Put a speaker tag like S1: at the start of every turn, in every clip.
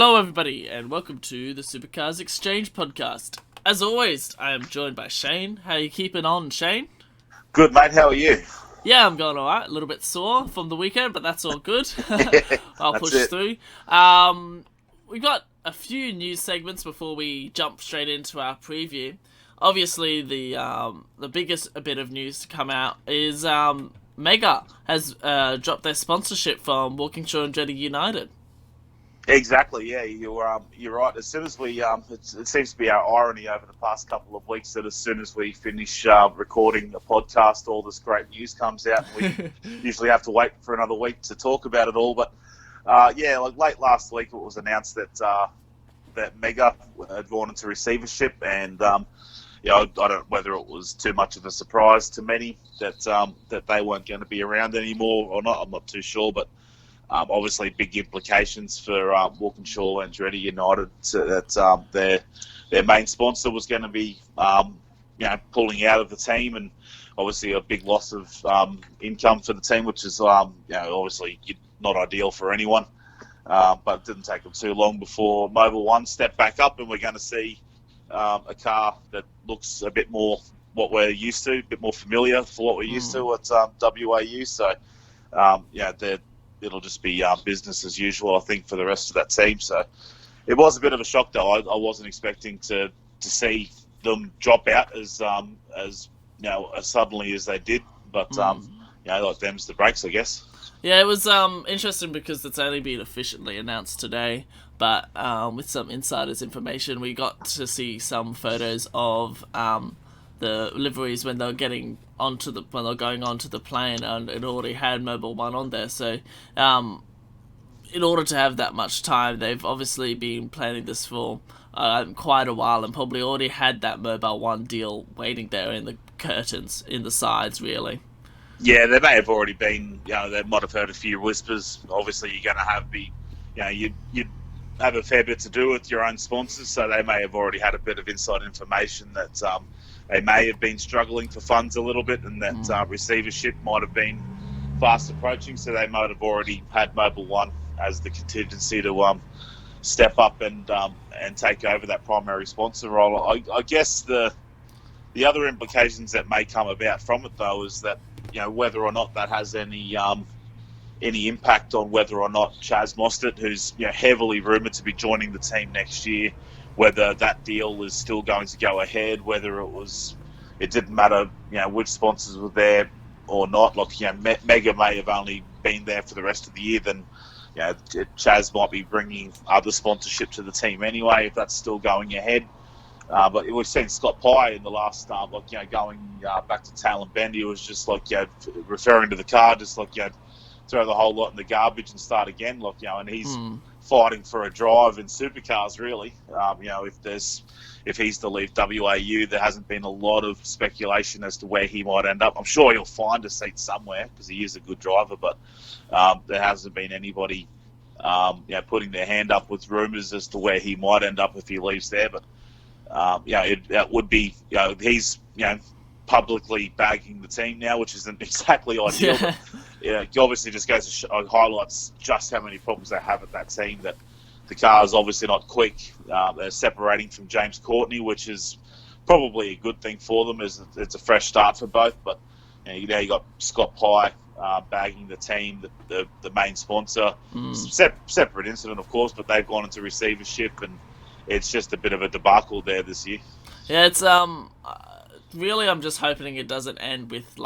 S1: Hello, everybody, and welcome to the Supercars Exchange podcast. As always, I am joined by Shane. How are you keeping on, Shane?
S2: Good, mate. How are you?
S1: Yeah, I'm going alright. A little bit sore from the weekend, but that's all good. I'll
S2: That's
S1: push
S2: it.
S1: through. We've got a few news segments before we jump straight into our preview. Obviously, the biggest bit of news to come out is Mega has dropped their sponsorship from Walkinshaw and Jetty United.
S2: Exactly. Yeah, you're right. As soon as we it seems to be our irony over the past couple of weeks that as soon as we finish recording the podcast, all this great news comes out, and we usually have to wait for another week to talk about it all. But yeah, like late last week, it was announced that Mega had gone into receivership, and I don't know whether it was too much of a surprise to many that they weren't going to be around anymore or not. I'm not too sure, but obviously big implications for Walkinshaw and Andretti United, so that their main sponsor was going to be pulling out of the team, and obviously a big loss of income for the team, which is obviously not ideal for anyone. But it didn't take them too long before Mobil 1 stepped back up, and we're going to see a car that looks a bit more what we're used to, a bit more familiar for what we're used to at WAU. So it'll just be business as usual, I think, for the rest of that team. So it was a bit of a shock, though. I wasn't expecting to see them drop out as suddenly as they did. But like them's the breaks, I guess.
S1: Yeah, it was interesting because it's only been officially announced today, but with some insiders' information, we got to see some photos of the liveries when they're going onto the plane, and it already had Mobil 1 on there. So, in order to have that much time, they've obviously been planning this for quite a while, and probably already had that Mobil 1 deal waiting there in the curtains, in the sides, really.
S2: Yeah, there may have already been, they might have heard a few whispers. Obviously, you're going to have you'd have a fair bit to do with your own sponsors, so they may have already had a bit of inside information that they may have been struggling for funds a little bit, and that receivership might have been fast approaching, so they might have already had Mobil 1 as the contingency to step up and take over that primary sponsor role. I guess the other implications that may come about from it, though, is that whether or not that has any impact on whether or not Chaz Mostert, who's heavily rumoured to be joining the team next year, whether that deal is still going to go ahead, whether it didn't matter which sponsors were there or not. Like Mega may have only been there for the rest of the year, then Chaz might be bringing other sponsorship to the team anyway if that's still going ahead. But we've seen Scott Pye in the last, going back to Talon Bend, he was just referring to the car, just throw the whole lot in the garbage and start again, and he's fighting for a drive in supercars, really. If he's to leave WAU, there hasn't been a lot of speculation as to where he might end up. I'm sure he'll find a seat somewhere because he is a good driver, but there hasn't been anybody, putting their hand up with rumours as to where he might end up if he leaves there. But it would be, he's, publicly bagging the team now, which isn't exactly ideal.
S1: Yeah.
S2: But, it obviously just goes to highlights just how many problems they have at that team. That the car is obviously not quick. They're separating from James Courtney, which is probably a good thing for them, as it's a fresh start for both. But you got Scott Pye bagging the team, the main sponsor. Separate incident, of course, but they've gone into receivership, and it's just a bit of a debacle there this year.
S1: Yeah, it's really, I'm just hoping it doesn't end with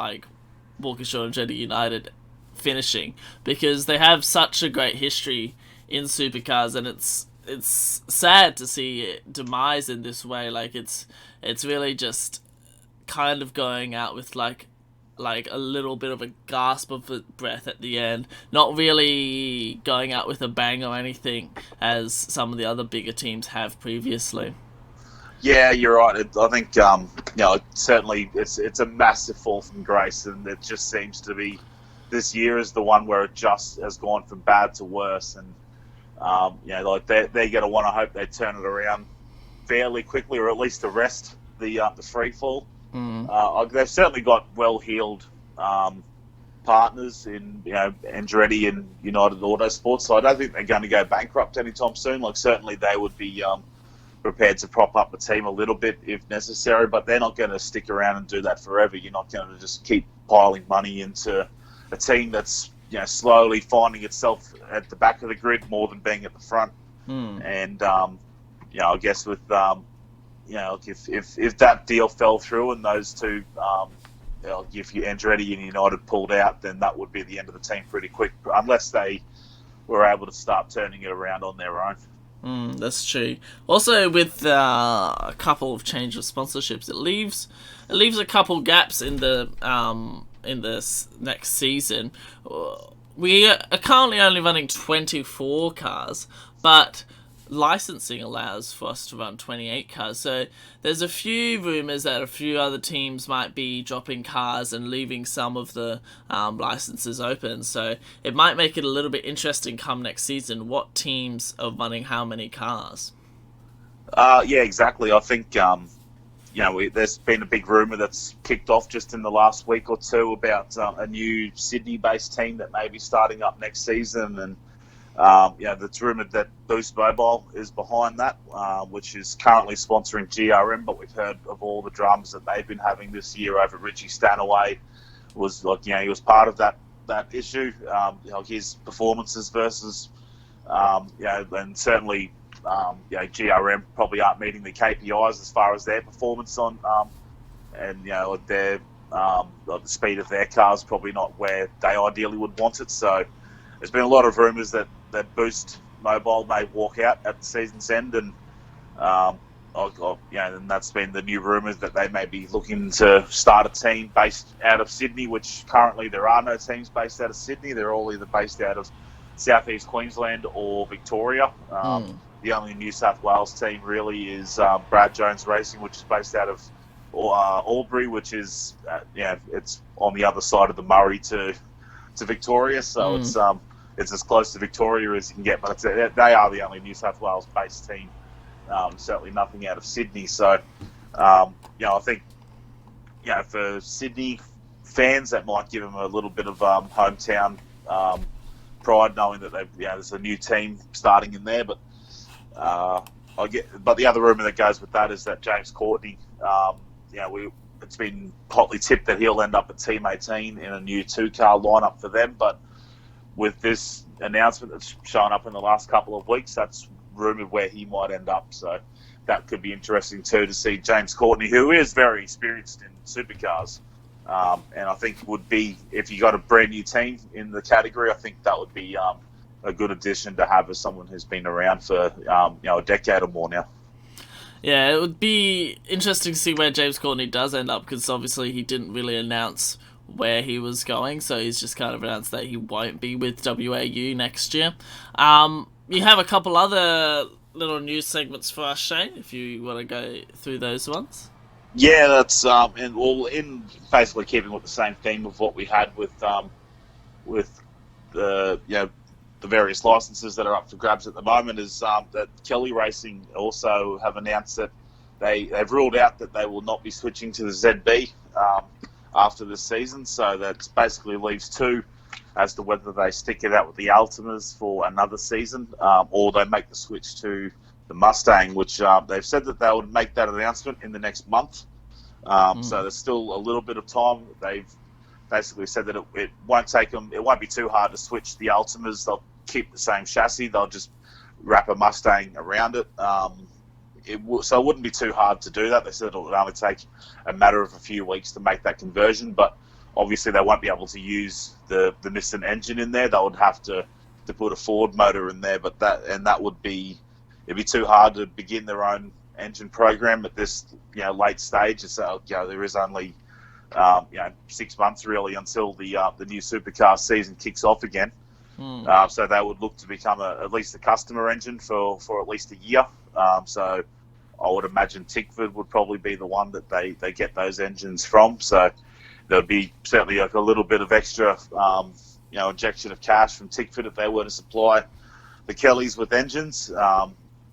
S1: Walkinshaw and Jetty United finishing, because they have such a great history in supercars, and it's sad to see it demise in this way. It's really just kind of going out with like a little bit of a gasp of breath at the end, not really going out with a bang or anything as some of the other bigger teams have previously.
S2: Yeah, you're right. I think certainly it's a massive fall from grace, and it just seems to be this year is the one where it just has gone from bad to worse. And they're going to want to hope they turn it around fairly quickly, or at least arrest the free fall. They've certainly got well-heeled partners in Andretti and United Autosport. So I don't think they're going to go bankrupt anytime soon. Like certainly they would be prepared to prop up the team a little bit if necessary, but they're not going to stick around and do that forever. You're not going to just keep piling money into a team that's slowly finding itself at the back of the grid more than being at the front. And I guess with if that deal fell through and those two, if you Andretti and United pulled out, then that would be the end of the team pretty quick, unless they were able to start turning it around on their own.
S1: That's true. Also, with a couple of change of sponsorships, it leaves a couple gaps in the next season. We are currently only running 24 cars, but licensing allows for us to run 28 cars. So there's a few rumours that a few other teams might be dropping cars and leaving some of the licenses open. So it might make it a little bit interesting come next season. What teams are running how many cars?
S2: Yeah, exactly. I think there's been a big rumour that's kicked off just in the last week or two about a new Sydney-based team that may be starting up next season, and it's rumoured that Boost Mobile is behind that, which is currently sponsoring GRM, but we've heard of all the dramas that they've been having this year over Richie Stanaway. He was part of that issue, his performances versus, and certainly, GRM probably aren't meeting the KPIs as far as their performance on, the speed of their cars probably not where they ideally would want it. So there's been a lot of rumours that Boost Mobile may walk out at the season's end, and and that's been the new rumours that they may be looking to start a team based out of Sydney, which currently there are no teams based out of Sydney. They're all either based out of Southeast Queensland or Victoria. The only New South Wales team really is Brad Jones Racing, which is based out of Albury, which is it's on the other side of the Murray to Victoria, so it's as close to Victoria as you can get, but they are the only New South Wales based team. Certainly nothing out of Sydney. So I think for Sydney fans, that might give them a little bit of hometown pride, knowing that there's a new team starting in there. But but the other rumour that goes with that is that James Courtney, it's been hotly tipped that he'll end up at Team 18 in a new 2-car lineup for them. But with this announcement that's shown up in the last couple of weeks, that's rumoured where he might end up. So that could be interesting too, to see James Courtney, who is very experienced in supercars. And I think would be, if you got a brand new team in the category, I think that would be a good addition to have as someone who's been around for a decade or more now.
S1: Yeah, it would be interesting to see where James Courtney does end up, because obviously he didn't really announce where he was going, so he's just kind of announced that he won't be with WAU next year. You have a couple other little news segments for us, Shane, if you want to go through those ones.
S2: Yeah, that's in basically keeping with the same theme of what we had with the various licenses that are up for grabs at the moment, is that Kelly Racing also have announced that they've ruled out that they will not be switching to the ZB after this season. So that basically leaves two as to whether they stick it out with the Altimas for another season, or they make the switch to the Mustang, which they've said that they would make that announcement in the next month. So there's still a little bit of time. They've basically said that it won't take them, it won't be too hard to switch the Altimas. They'll keep the same chassis. They'll just wrap a Mustang around it. So it wouldn't be too hard to do that. They said it'll only take a matter of a few weeks to make that conversion, but obviously they won't be able to use the Nissan engine in there. They would have to put a Ford motor in there, but that would be, it'd be too hard to begin their own engine program at this late stage. So there is only 6 months really until the new supercar season kicks off again. So they would look to become at least a customer engine for at least a year. So I would imagine Tickford would probably be the one that they get those engines from. So there would be certainly a little bit of extra injection of cash from Tickford if they were to supply the Kellys with engines.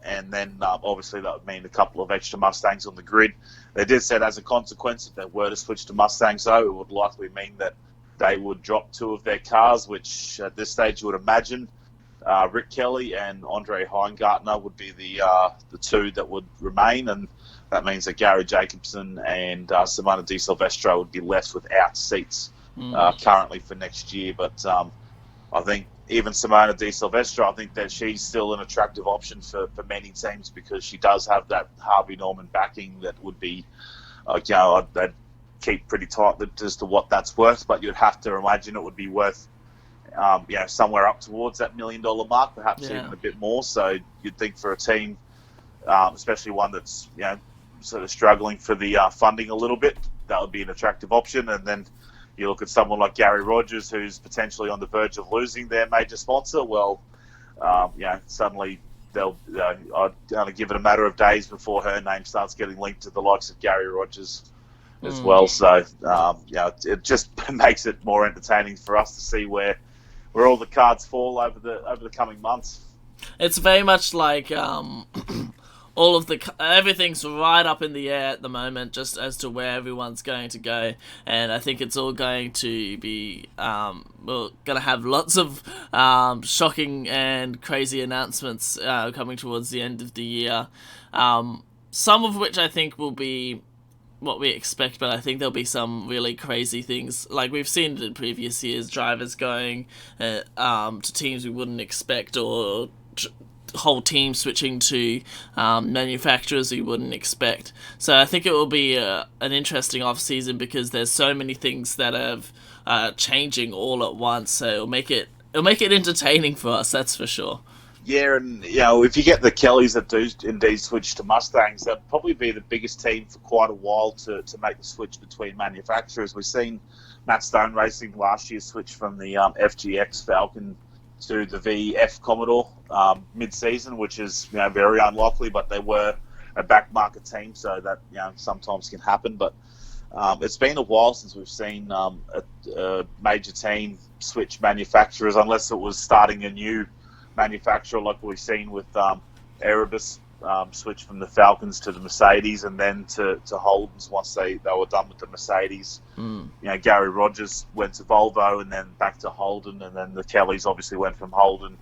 S2: And then obviously that would mean a couple of extra Mustangs on the grid. They did say as a consequence, if they were to switch to Mustangs, though, it would likely mean that they would drop two of their cars, which at this stage you would imagine Rick Kelly and Andre Heingartner would be the two that would remain, and that means that Gary Jacobson and Simona Di Silvestro would be left without seats currently for next year. But I think even Simona Di Silvestro, I think that she's still an attractive option for many teams because she does have that Harvey Norman backing that would be, they'd keep pretty tight as to what that's worth, but you'd have to imagine it would be worth somewhere up towards that $1 million mark, perhaps even a bit more. So you'd think for a team, especially one that's sort of struggling for the funding a little bit, that would be an attractive option. And then you look at someone like Gary Rogers, who's potentially on the verge of losing their major sponsor. Well, suddenly they'll only give it a matter of days before her name starts getting linked to the likes of Gary Rogers as well. So it just makes it more entertaining for us to see where all the cards fall over the coming months.
S1: It's very much like everything's right up in the air at the moment, just as to where everyone's going to go, and I think it's all going to be we're going to have lots of shocking and crazy announcements coming towards the end of the year, some of which I think will be what we expect, but I think there'll be some really crazy things. Like we've seen in previous years, drivers going to teams we wouldn't expect, or whole team switching to manufacturers we wouldn't expect. So I think it will be an interesting off-season because there's so many things that are changing all at once. So it'll make it entertaining for us, that's for sure.
S2: Yeah, and if you get the Kellys that do indeed switch to Mustangs, that'd probably be the biggest team for quite a while to make the switch between manufacturers. We've seen Matt Stone Racing last year switch from the FGX Falcon to the VF Commodore mid-season, which is very unlikely, but they were a back-market team, so that sometimes can happen. But it's been a while since we've seen a major team switch manufacturers, unless it was starting a new manufacturer like we've seen with Erebus switch from the Falcons to the Mercedes and then to Holden's once they were done with the Mercedes. Gary Rogers went to Volvo and then back to Holden, and then the Kellys obviously went from Holden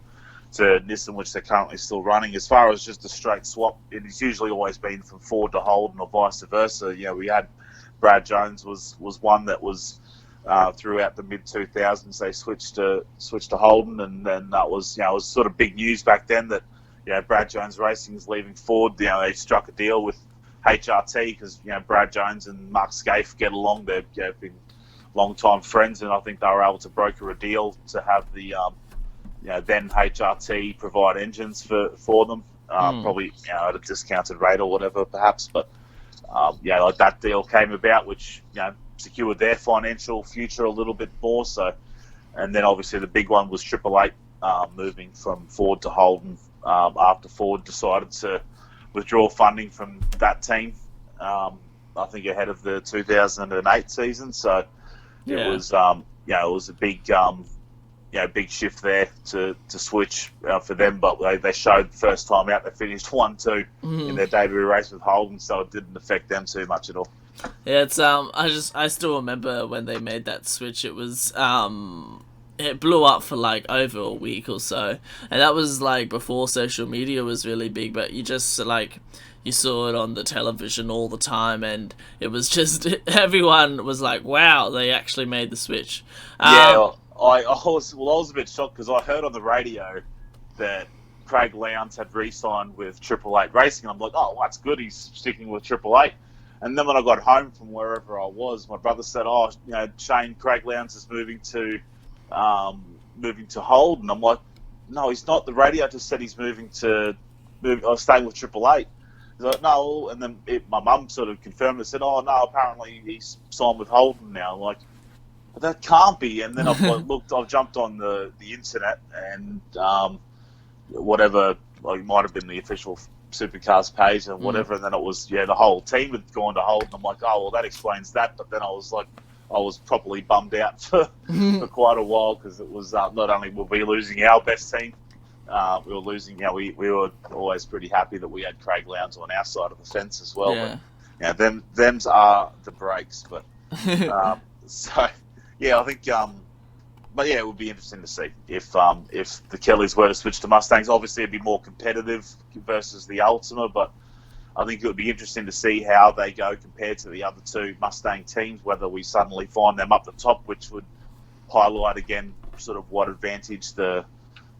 S2: to Nissan, which they're currently still running. As far as just a straight swap, it's usually always been from Ford to Holden or vice versa. We had Brad Jones was one that was throughout the mid 2000s they switched to Holden, and then that was it was sort of big news back then that Brad Jones Racing is leaving Ford. They struck a deal with HRT because Brad Jones and Mark Scaife get along. They've been long-time friends, and I think they were able to broker a deal to have the then HRT provide engines for them, probably at a discounted rate or whatever perhaps. But like that deal came about, which secured their financial future a little bit more. So, and then obviously the big one was Triple Eight moving from Ford to Holden after Ford decided to withdraw funding from that team. I think ahead of the 2008 season. So it was it was a big big shift there to switch for them. But they showed the first time out they finished 1-2 in their debut race with Holden, so it didn't affect them too much at all.
S1: Yeah, it's I still remember when they made that switch. It was it blew up for like over a week or so, and that was like before social media was really big. But you just you saw it on the television all the time, and it was just everyone was like, "Wow, they actually made the switch."
S2: I was a bit shocked because I heard on the radio that Craig Lowndes had re-signed with Triple Eight Racing. I'm like, oh, that's good. He's sticking with Triple Eight. And then when I got home from wherever I was, my brother said, "Oh, Shane, Craig Lowndes is moving to Holden." I'm like, "No, he's not. The radio just said he's staying with Triple Eight." He's like, "No," and then my mum sort of confirmed it. Said, "Oh no, apparently he's signed with Holden now." I'm like, but that can't be. And then I've jumped on the internet and whatever, like, it might have been the official Supercars page and whatever, and then it was the whole team had gone to Holden. I'm like, oh well, that explains that. But then I was properly bummed out for quite a while because it was not only were we losing our best team, we were losing. We were always pretty happy that we had Craig Lowndes on our side of the fence as well.
S1: Yeah.
S2: But them's are the breaks. But so Yeah, I think. But yeah, it would be interesting to see if the Kellys were to switch to Mustangs. Obviously, it'd be more competitive versus the Ultima, but I think it would be interesting to see how they go compared to the other two Mustang teams. Whether we suddenly find them up the top, which would highlight again sort of what advantage the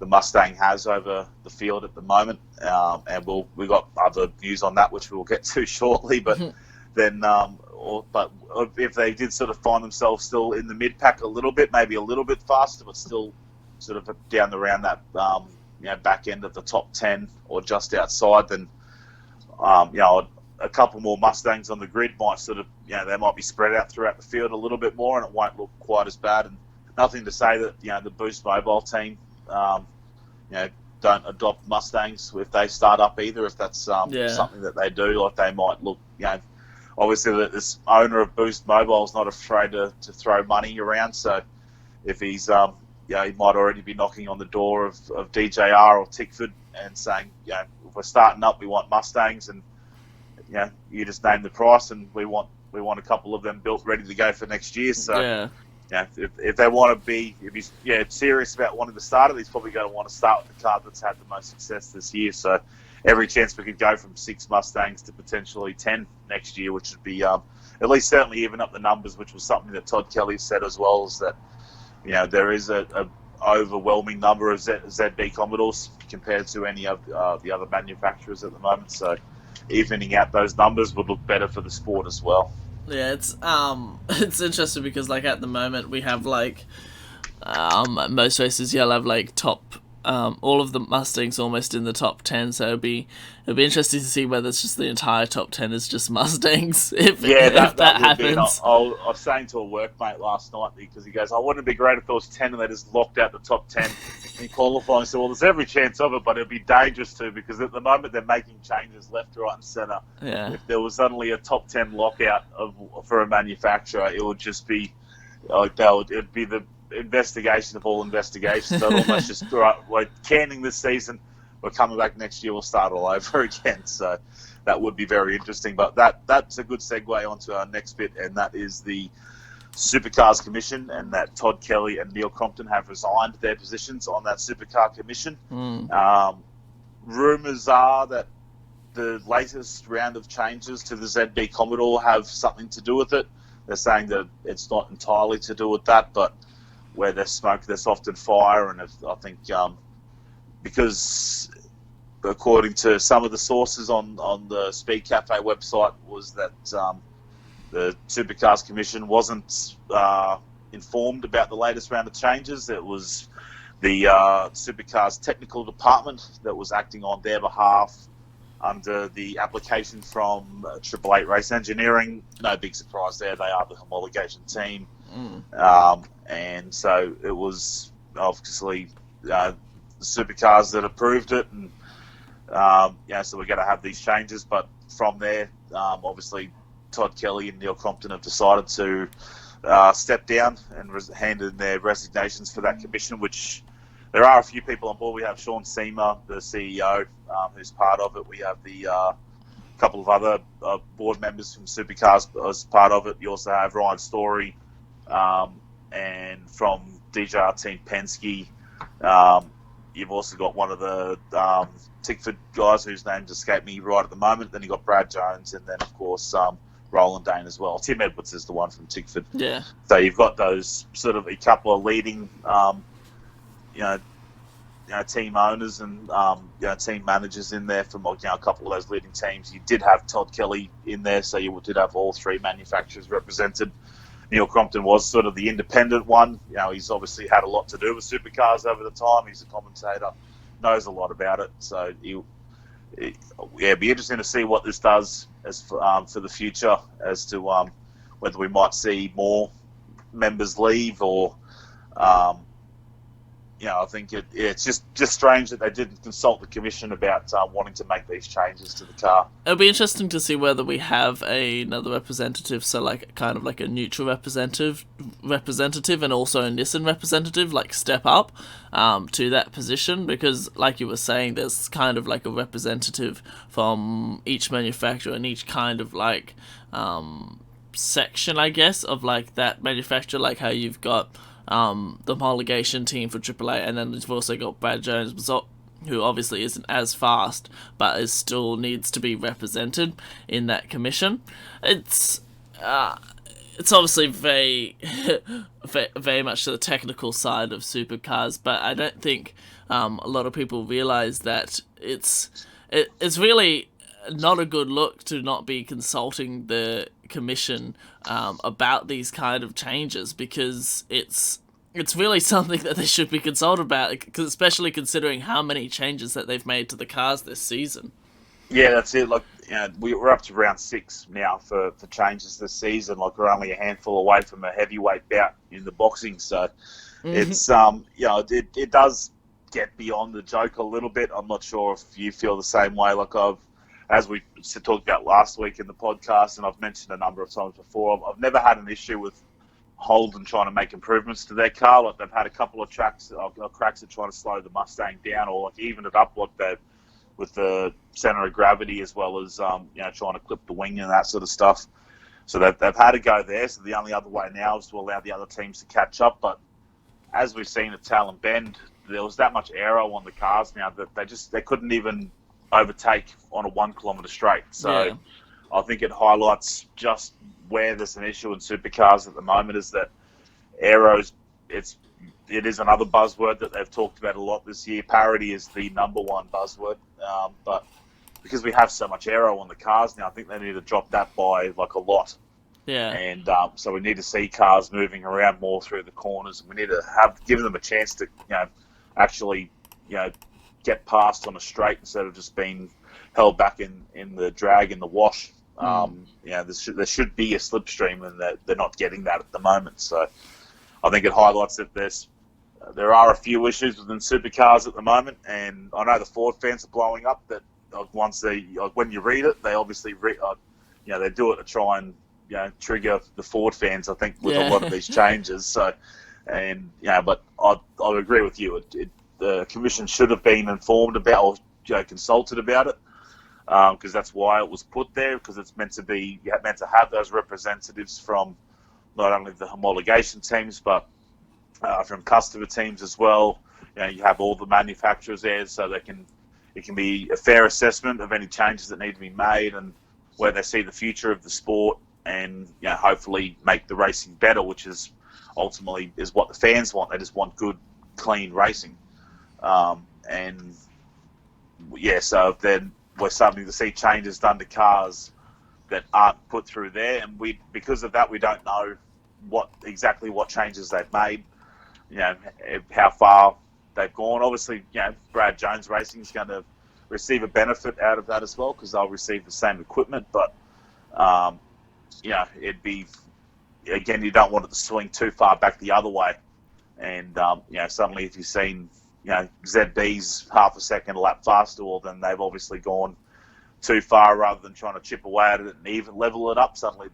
S2: Mustang has over the field at the moment. And we got other news on that, which we'll get to shortly. But then, but if they did sort of find themselves still in the mid pack a little bit, maybe a little bit faster, but still sort of down around that back end of the top 10 or just outside, then a couple more Mustangs on the grid might sort of they might be spread out throughout the field a little bit more, and it won't look quite as bad. And nothing to say that the Boost Mobile team don't adopt Mustangs if they start up either. If that's something that they do, like they might look obviously this owner of Boost Mobile is not afraid to throw money around. So if he's he might already be knocking on the door of DJR or Tickford and saying if we're starting up, we want Mustangs, and you just name the price, and we want a couple of them built ready to go for next year. So if they want to be, if he's serious about wanting to start it, he's probably going to want to start with the car that's had the most success this year. So every chance we could go from 6 Mustangs to potentially 10 next year, which would be at least certainly even up the numbers, which was something that Todd Kelly said as well, is that there is a overwhelming number of ZB Commodores compared to any of the other manufacturers at the moment. So evening out those numbers would look better for the sport as well.
S1: Yeah, it's interesting because like at the moment we have like most races you'll have like top all of the Mustangs almost in the top 10, so it'll be interesting to see whether it's just the entire top 10 is just Mustangs if that happens.
S2: I was saying to a workmate last night, because he goes, wouldn't it be great if it was 10 and they just locked out the top 10 in qualifying? So there's every chance of it, but it'd be dangerous too, because at the moment they're making changes left, right and centre. If there was suddenly a top 10 lockout for a manufacturer, it would just be it'd be the investigation of all investigations. They'll almost just we're canning this season, we're coming back next year, we'll start all over again. So that would be very interesting. But that's a good segue onto our next bit, and that is the Supercars Commission, and that Todd Kelly and Neil Crompton have resigned their positions on that Supercar Commission. Rumours are that the latest round of changes to the ZB Commodore have something to do with it. They're saying that it's not entirely to do with that, but where there's smoke, there's often fire, and I think because according to some of the sources on the Speed Cafe website was that the Supercars Commission wasn't informed about the latest round of changes. It was the Supercars Technical Department that was acting on their behalf under the application from Triple Eight Race Engineering. No big surprise there. They are the homologation team. And so it was obviously the Supercars that approved it, and so we're going to have these changes. But from there, obviously Todd Kelly and Neil Crompton have decided to step down and hand in their resignations for that commission, which there are a few people on board. We have Sean Seamer, the CEO, who's part of it. We have the couple of other board members from Supercars as part of it. You also have Ryan Story, and from DJR Team Penske, you've also got one of the Tickford guys whose name's escaped me right at the moment. Then you got Brad Jones, and then of course Roland Dane as well. Tim Edwards is the one from Tickford.
S1: Yeah.
S2: So you've got those sort of a couple of leading, team owners and team managers in there from a couple of those leading teams. You did have Todd Kelly in there, so you did have all 3 manufacturers represented. Neil Crompton was sort of the independent one. He's obviously had a lot to do with supercars over the time. He's a commentator, knows a lot about it. So it'd be interesting to see what this does as for the future, as to whether we might see more members leave, or I think it's just strange that they didn't consult the commission about wanting to make these changes to the car.
S1: It'll be interesting to see whether we have another representative, so like kind of like a neutral representative, and also a Nissan representative, like step up to that position, because like you were saying, there's kind of like a representative from each manufacturer and each kind of like section, I guess, of like that manufacturer, like how you've got the homologation team for AAA, and then you've also got Brad Jones, who obviously isn't as fast, but is still needs to be represented in that commission. It's it's obviously very, very much to the technical side of supercars, but I don't think a lot of people realize that it's really not a good look to not be consulting the commission about these kind of changes, because it's really something that they should be consulted about, especially considering how many changes that they've made to the cars this season.
S2: Yeah, that's it. Like, we're up to round 6 now for changes this season. Like, we're only a handful away from a heavyweight bout in the boxing. So it's it does get beyond the joke a little bit. I'm not sure if you feel the same way. Like, as we talked about last week in the podcast, and I've mentioned a number of times before, I've never had an issue with Holden trying to make improvements to their car. Like, they've had a couple of cracks at trying to slow the Mustang down, or like even it up, like they've with the center of gravity, as well as trying to clip the wing and that sort of stuff. So they've had to go there. So the only other way now is to allow the other teams to catch up. But as we've seen at Talon Bend, there was that much aero on the cars now that they couldn't even overtake on a 1 kilometre straight. So yeah. I think it highlights just where there's an issue in supercars at the moment, is that aeros, it is another buzzword that they've talked about a lot this year. Parity is the number one buzzword, but because we have so much aero on the cars now, I think they need to drop that by like a lot.
S1: Yeah.
S2: And so we need to see cars moving around more through the corners, and we need to give them a chance to actually get past on a straight instead of just being held back in the drag in the wash. There should be a slipstream, and they're not getting that at the moment. So I think it highlights that there are a few issues within supercars at the moment, and I know the Ford fans are blowing up. That when you read it, they obviously they do it to try and trigger the Ford fans, I think, with a lot of these changes. So, but I agree with you. The commission should have been informed about, or consulted about it, because that's why it was put there. Because it's meant to have those representatives from not only the homologation teams, but from customer teams as well. You have all the manufacturers there, so it can be a fair assessment of any changes that need to be made and where they see the future of the sport, and hopefully make the racing better, which is ultimately is what the fans want. They just want good, clean racing. So then we're starting to see changes done to cars that aren't put through there, and because of that, we don't know what changes they've made, how far they've gone. Obviously, Brad Jones Racing is going to receive a benefit out of that as well, because they'll receive the same equipment, but it'd be, again, you don't want it to swing too far back the other way, and suddenly if you've seen ZB's half a second a lap faster, well, then they've obviously gone too far. Rather than trying to chip away at it and even level it up, suddenly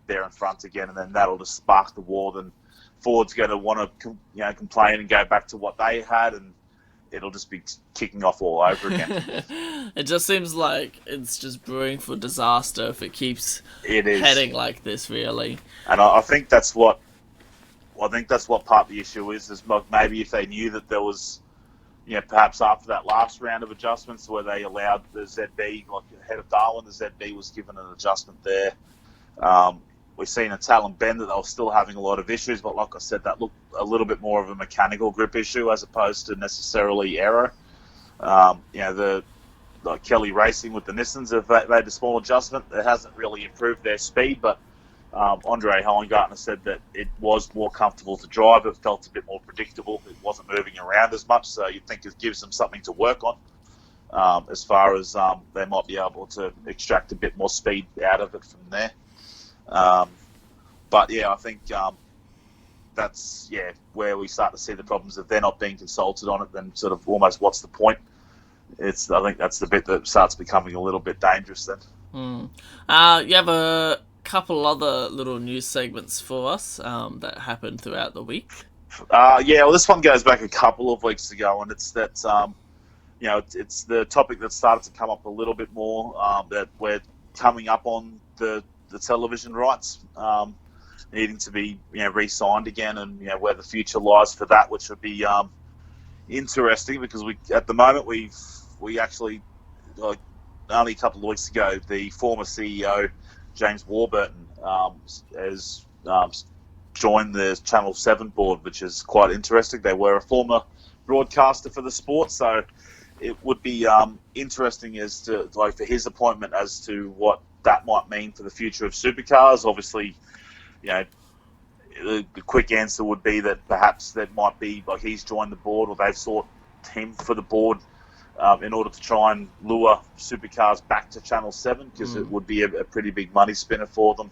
S2: they're in front again, and then that'll just spark the war. Then Ford's going to want to complain and go back to what they had, and it'll just be kicking off all over again.
S1: It just seems like it's just brewing for disaster if it keeps heading like this, really.
S2: And I think that's what part of the issue is maybe if they knew that there was, perhaps after that last round of adjustments where they allowed the ZB, like ahead of Darwin, the ZB was given an adjustment there. We've seen in Talon Bend that they were still having a lot of issues, but like I said, that looked a little bit more of a mechanical grip issue as opposed to necessarily aero. Like Kelly Racing with the Nissans have made a small adjustment. It hasn't really improved their speed, but Andre Hohengartner said that it was more comfortable to drive. It felt a bit more predictable. It wasn't moving around as much, so you'd think it gives them something to work on as far as they might be able to extract a bit more speed out of it from there. I think that's where we start to see the problems. If they're not being consulted on it, then sort of almost what's the point? I think that's the bit that starts becoming a little bit dangerous then.
S1: You have a couple other little news segments for us that happened throughout the week.
S2: This one goes back a couple of weeks ago, and it's that it's the topic that started to come up a little bit more, that we're coming up on the the television rights needing to be re-signed again, and where the future lies for that, which would be interesting because we at the moment we actually like only a couple of weeks ago the former CEO James Warburton has joined the Channel 7 board, which is quite interesting. They were a former broadcaster for the sport, so it would be interesting as to for his appointment as to what that might mean for the future of supercars. Obviously, the quick answer would be that perhaps that might be he's joined the board or they've sought him for the board in order to try and lure supercars back to Channel 7 because it would be a pretty big money spinner for them.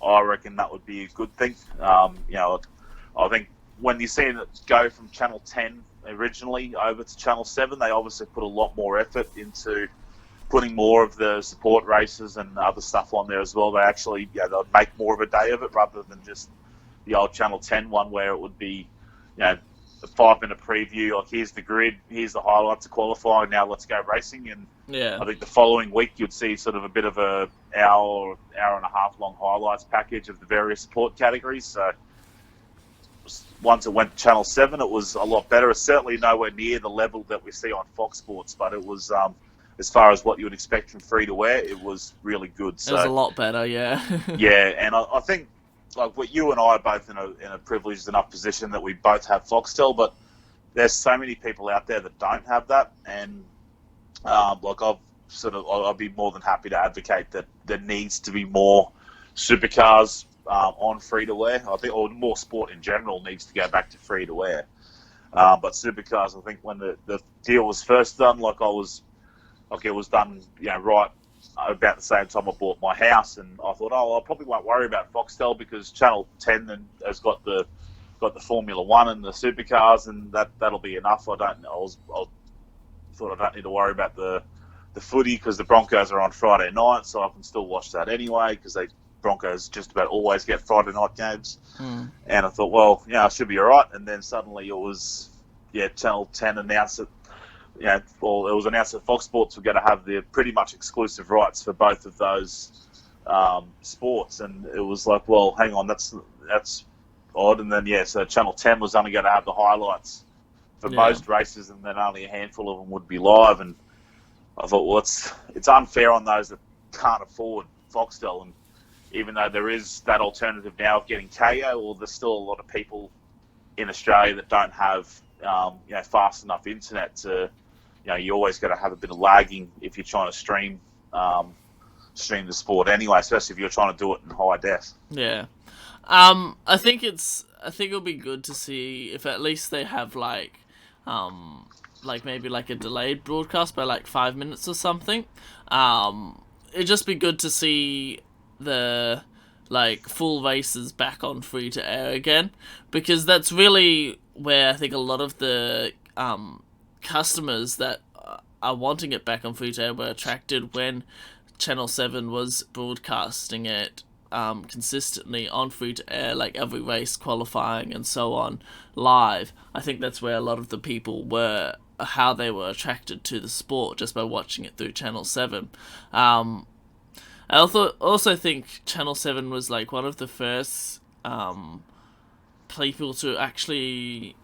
S2: I reckon that would be a good thing. I think when you see it go from Channel 10 originally over to Channel 7, they obviously put a lot more effort into putting more of the support races and other stuff on there as well. They actually, they'll make more of a day of it rather than just the old Channel 10 one where it would be, a 5-minute preview. Like, here's the grid, here's the highlights of qualifying, now let's go racing. And I think the following week you'd see sort of a bit of a hour and a half long highlights package of the various support categories. So once it went to Channel 7, it was a lot better. It's certainly nowhere near the level that we see on Fox Sports, but it was, as far as what you would expect from free-to-air, it was really good. So,
S1: it was a lot better, yeah.
S2: Yeah, and I think what you and I are both in a privileged enough position that we both have Foxtel, but there's so many people out there that don't have that, and I'd be more than happy to advocate that there needs to be more supercars on free-to-air. I think, or more sport in general needs to go back to free-to-air. But supercars, I think when the deal was first done, it was done, right about the same time I bought my house, and I thought, I probably won't worry about Foxtel because Channel 10 has got the Formula One and the supercars, and that'll be enough. I thought I don't need to worry about the footy because the Broncos are on Friday night, so I can still watch that anyway because Broncos just about always get Friday night games. And I thought, well, I should be all right. And then suddenly it was, Channel 10 announced that, it was announced that Fox Sports were going to have the pretty much exclusive rights for both of those sports. And it was like, well, hang on, that's odd. And then, so Channel 10 was only going to have the highlights for most races, and then only a handful of them would be live. And I thought, well, it's unfair on those that can't afford Foxtel. And even though there is that alternative now of getting KO, there's still a lot of people in Australia that don't have fast enough internet to, you always got to have a bit of lagging if you're trying to stream the sport anyway, especially if you're trying to do it in high def.
S1: Yeah. I think it'll be good to see if at least they have maybe a delayed broadcast by 5 minutes or something. It'd just be good to see the full races back on free to air again, because that's really where I think a lot of the customers that are wanting it back on free to air were attracted when Channel 7 was broadcasting it consistently on free to air, every race, qualifying and so on, live. I think that's where a lot of the people were, how they were attracted to the sport, just by watching it through Channel 7. I also think Channel 7 was one of the first people to actually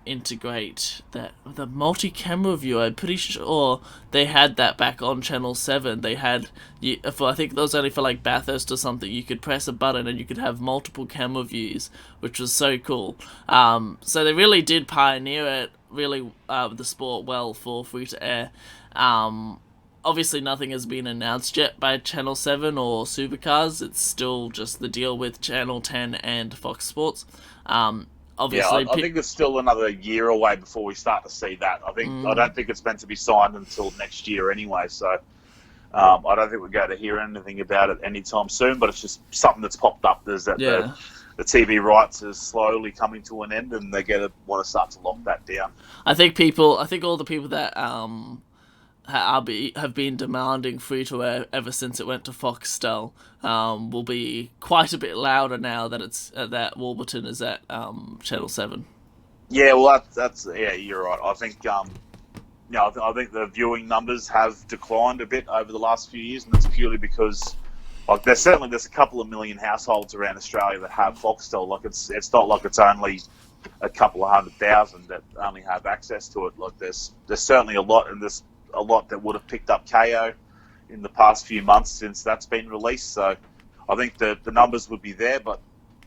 S1: integrate the multi-camera view. I'm pretty sure they had that back on Channel 7. They had, I think that was only for Bathurst or something, you could press a button and you could have multiple camera views, which was so cool. So they really did pioneer it, really, the sport well for free-to-air. Obviously nothing has been announced yet by Channel 7 or Supercars. It's still just the deal with Channel 10 and Fox Sports. Obviously,
S2: I think it's still another year away before we start to see that. I don't think it's meant to be signed until next year anyway, so I don't think we're going to hear anything about it anytime soon, but it's just something that's popped up. There's that the TV rights is slowly coming to an end, and they want to start to lock that down.
S1: I think all the people that have been demanding free-to-air ever since it went to Foxtel will be quite a bit louder now that it's that Warburton is at Channel 7.
S2: Yeah, well, that's you're right. I think I think the viewing numbers have declined a bit over the last few years, and that's purely because like there's a couple of million households around Australia that have Foxtel. Like it's not like it's only a couple of 100,000 that only have access to it. Like there's certainly a lot, and there's a lot that would have picked up KO in the past few months since that's been released. So I think the numbers would be there, but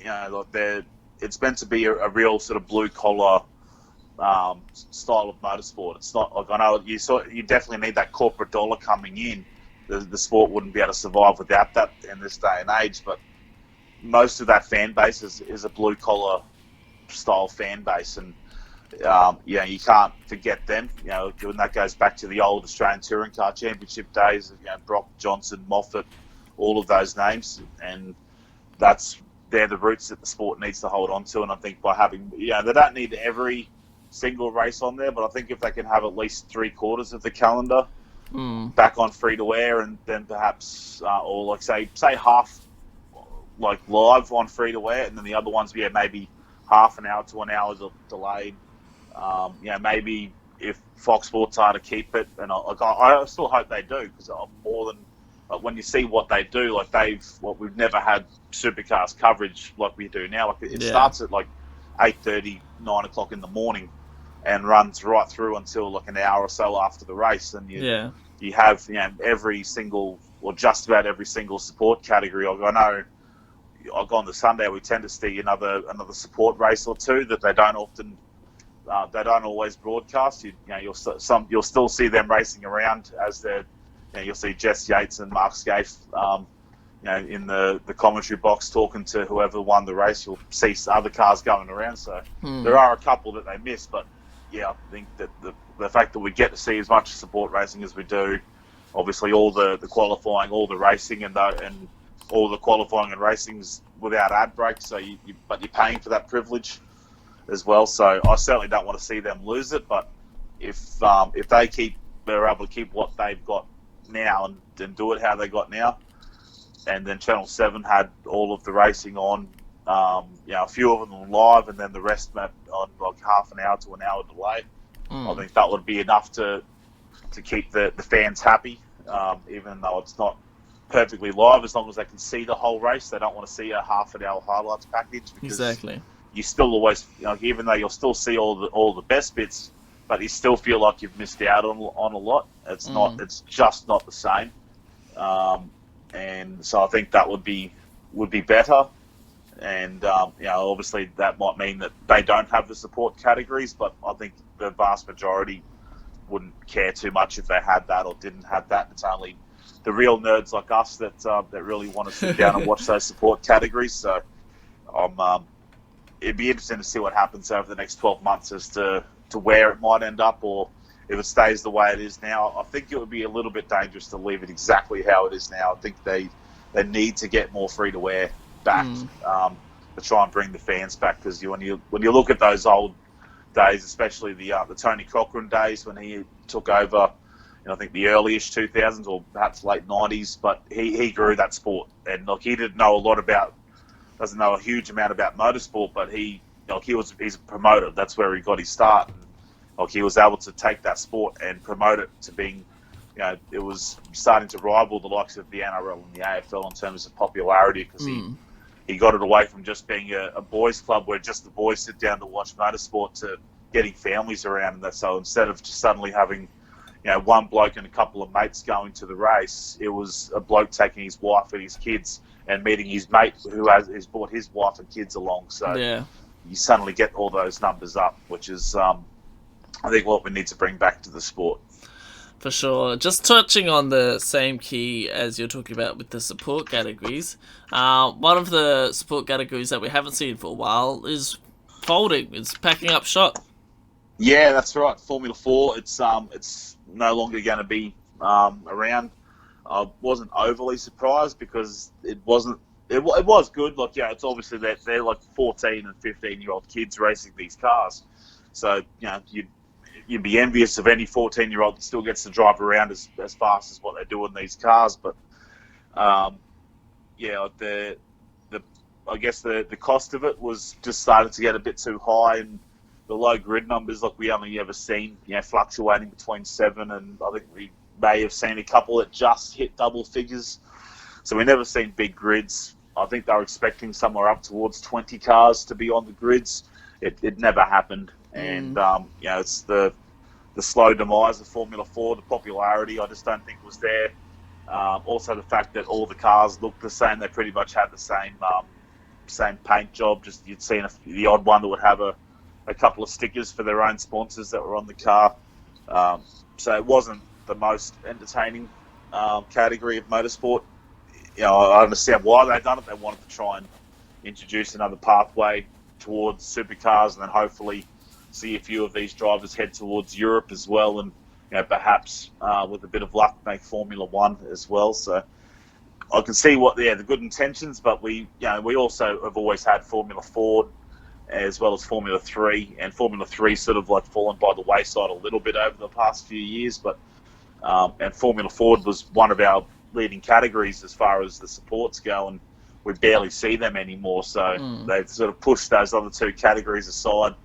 S2: like it's meant to be a real sort of blue collar style of motorsport. It's not like, I know you definitely need that corporate dollar coming in. The sport wouldn't be able to survive without that in this day and age. But most of that fan base is a blue collar style fan base, and you can't forget them. And that goes back to the old Australian Touring Car Championship days. Brock, Johnson, Moffat, all of those names, and they're the roots that the sport needs to hold on to. And I think by having, they don't need every single race on there, but I think if they can have at least 3/4 of the calendar back on free to air, and then perhaps or like say half like live on free to air, and then the other ones maybe half an hour to an hour delayed. Maybe if Fox Sports are to keep it, and I still hope they do, because I'm more than when you see what they do, like we've never had supercars coverage like we do now. Like it starts at like 8:30, 9 o'clock in the morning, and runs right through until like an hour or so after the race. And you have every single, or just about every single support category. I know on the Sunday we tend to see another support race or two that they don't always broadcast. You'll still see them racing around as they're. You'll see Jess Yates and Mark Scaife, in the commentary box talking to whoever won the race. You'll see other cars going around. So there are a couple that they miss, but I think that the fact that we get to see as much support racing as we do, obviously all the qualifying, all the racing, and all the qualifying and racing's without ad breaks. So but you're paying for that privilege as well. So I certainly don't want to see them lose it. But if they're able to keep what they've got now and do it how they got now, and then Channel 7 had all of the racing on, a few of them live, and then the rest on like half an hour to an hour delay. I think that would be enough to keep the fans happy, even though it's not perfectly live. As long as they can see the whole race, they don't want to see a half an hour highlights package, because
S1: exactly,
S2: you still always, even though you'll still see all the best bits, but you still feel like you've missed out on a lot. It's not. It's just not the same. And so I think that would be better. And obviously that might mean that they don't have the support categories, but I think the vast majority wouldn't care too much if they had that or didn't have that. It's only the real nerds like us that really want to sit down and watch those support categories. So it'd be interesting to see what happens over the next 12 months as to where it might end up, or if it stays the way it is now. I think it would be a little bit dangerous to leave it exactly how it is now. I think they need to get more free to air back to try and bring the fans back, because when you look at those old days, especially the Tony Cochran days when he took over, I think the early-ish 2000s or perhaps late 90s, but he grew that sport, and he doesn't know a huge amount about motorsport, but he's a promoter. That's where he got his start. And, he was able to take that sport and promote it to being, it was starting to rival the likes of the NRL and the AFL in terms of popularity, because he got it away from just being a boys' club where just the boys sit down to watch motorsport to getting families around. And that, so instead of just suddenly having, one bloke and a couple of mates going to the race, it was a bloke taking his wife and his kids and meeting his mate who has brought his wife and kids along. So you suddenly get all those numbers up, which is, I think, what we need to bring back to the sport.
S1: For sure. Just touching on the same key as you're talking about with the support categories, one of the support categories that we haven't seen for a while is folding. It's packing up shop.
S2: Yeah, that's right. Formula 4, it's no longer going to be around. I wasn't overly surprised, because it wasn't. It was good. Like, it's obviously they're like 14 and 15-year-old kids racing these cars. So, you'd be envious of any 14-year-old that still gets to drive around as fast as what they do in these cars. But, I guess the cost of it was just started to get a bit too high, and the low grid numbers, like we only ever seen, fluctuating between 7, and I think we may have seen a couple that just hit double figures. So we never seen big grids. I think they were expecting somewhere up towards 20 cars to be on the grids. It never happened, and it's the slow demise of Formula 4, the popularity I just don't think was there. Also, the fact that all the cars looked the same, they pretty much had the same paint job. Just you'd seen the odd one that would have a couple of stickers for their own sponsors that were on the car. So it wasn't the most entertaining category of motorsport. I understand why they've done it. They wanted to try and introduce another pathway towards supercars, and then hopefully see a few of these drivers head towards Europe as well, and perhaps with a bit of luck make Formula One as well. So I can see the good intentions, but we also have always had Formula Ford as well as Formula 3, and Formula 3 sort of like fallen by the wayside a little bit over the past few years, but and Formula Ford was one of our leading categories as far as the supports go, and we barely see them anymore. So they've sort of pushed those other two categories aside,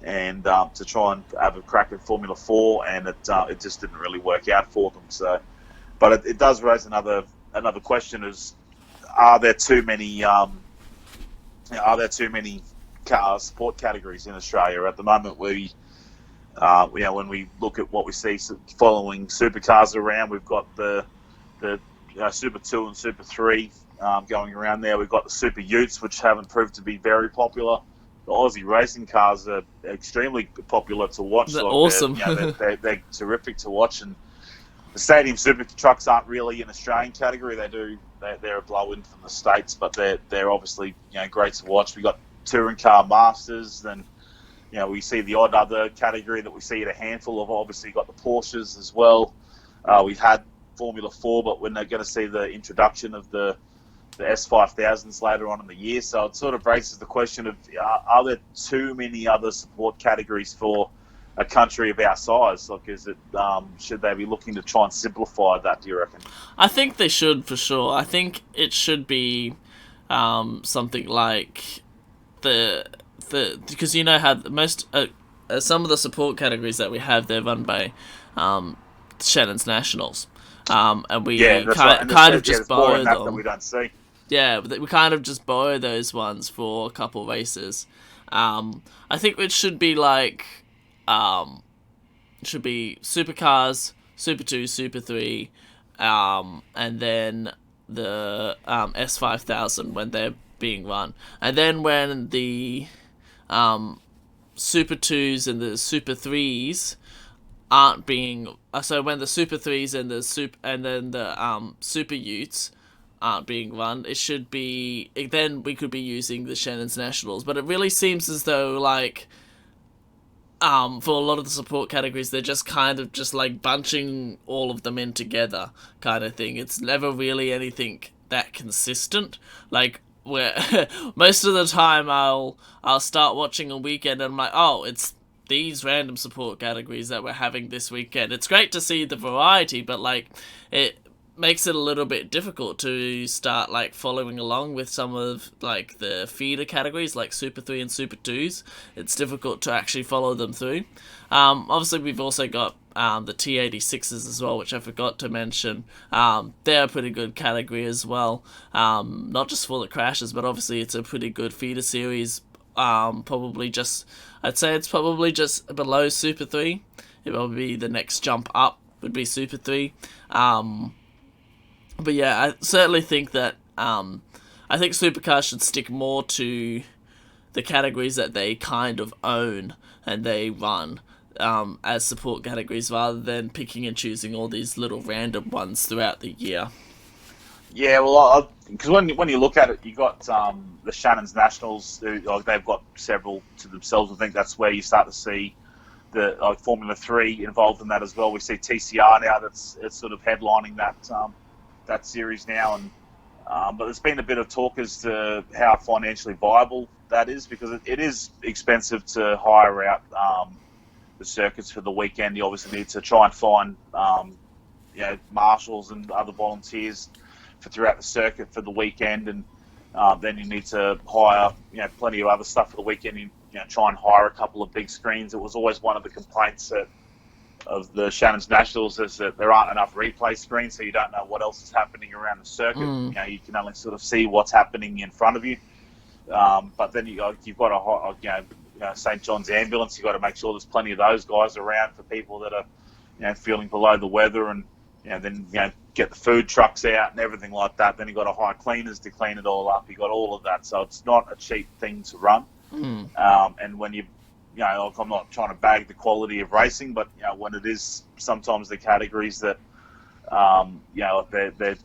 S2: and to try and have a crack at Formula 4, and it just didn't really work out for them. So, but it does raise another question: is are there too many car support categories in Australia at the moment? When we look at what we see following supercars around, we've got the Super 2 and Super 3 going around there. We've got the Super Utes, which haven't proved to be very popular. The Aussie racing cars are extremely popular to watch.
S1: They're awesome.
S2: They're terrific to watch. And the Stadium Super trucks aren't really an Australian category. They're a blow-in from the States, but they're obviously great to watch. We got touring car masters. Then we see the odd other category that we see at a handful of. Obviously, got the Porsches as well. We've had Formula 4, but we're going to see the introduction of the S5000s later on in the year. So it sort of raises the question of, are there too many other support categories for a country of our size? Like, should they be looking to try and simplify that, do you reckon?
S1: I think they should, for sure. I think it should be something like because how most some of the support categories that we have, they're run by Shannon's Nationals. And we kind of just borrow them.
S2: That we don't see.
S1: Yeah, we kind of just borrow those ones for a couple races. I think it should be like, supercars, Super 2, Super 3, and then the S5000 when they're being run. And then when the Super 2s and the Super 3s aren't being, so when the Super 3s and the Super Utes aren't being run, it should be, then we could be using the Shannon's Nationals. But it really seems as though, like, for a lot of the support categories, they're just kind of just like bunching all of them in together kind of thing. It's never really anything that consistent. Like, where most of the time I'll start watching a weekend and I'm like, oh, it's these random support categories that we're having this weekend. It's great to see the variety, but like it makes it a little bit difficult to start like following along with some of like the feeder categories like Super 3 and Super 2s. It's difficult to actually follow them through. Obviously we've also got the T86s as well, which I forgot to mention. They're a pretty good category as well. Not just for the crashes, but obviously it's a pretty good feeder series. I'd say it's probably just below Super 3. It will be the next jump up would be Super 3. But yeah, I certainly think that I think supercars should stick more to the categories that they kind of own and they run as support categories, rather than picking and choosing all these little random ones throughout the year.
S2: Yeah, well, because when you look at it, you got the Shannon's Nationals. They've got several to themselves. I think that's where you start to see the Formula 3 involved in that as well. We see TCR now it's sort of headlining that series now, and but there's been a bit of talk as to how financially viable that is, because it is expensive to hire out the circuits for the weekend. You obviously need to try and find marshals and other volunteers throughout the circuit for the weekend, and then you need to hire plenty of other stuff for the weekend. You try and hire a couple of big screens. It was always one of the complaints that of the Shannon's Nationals is that there aren't enough replay screens, so you don't know what else is happening around the circuit. You can only sort of see what's happening in front of you. But then you've got St. John's ambulance. You've got to make sure there's plenty of those guys around for people that are feeling below the weather, and then get the food trucks out and everything like that. Then you've got to hire cleaners to clean it all up. You've got all of that, so it's not a cheap thing to run. And when I'm not trying to bag the quality of racing, but when it is sometimes the categories that they're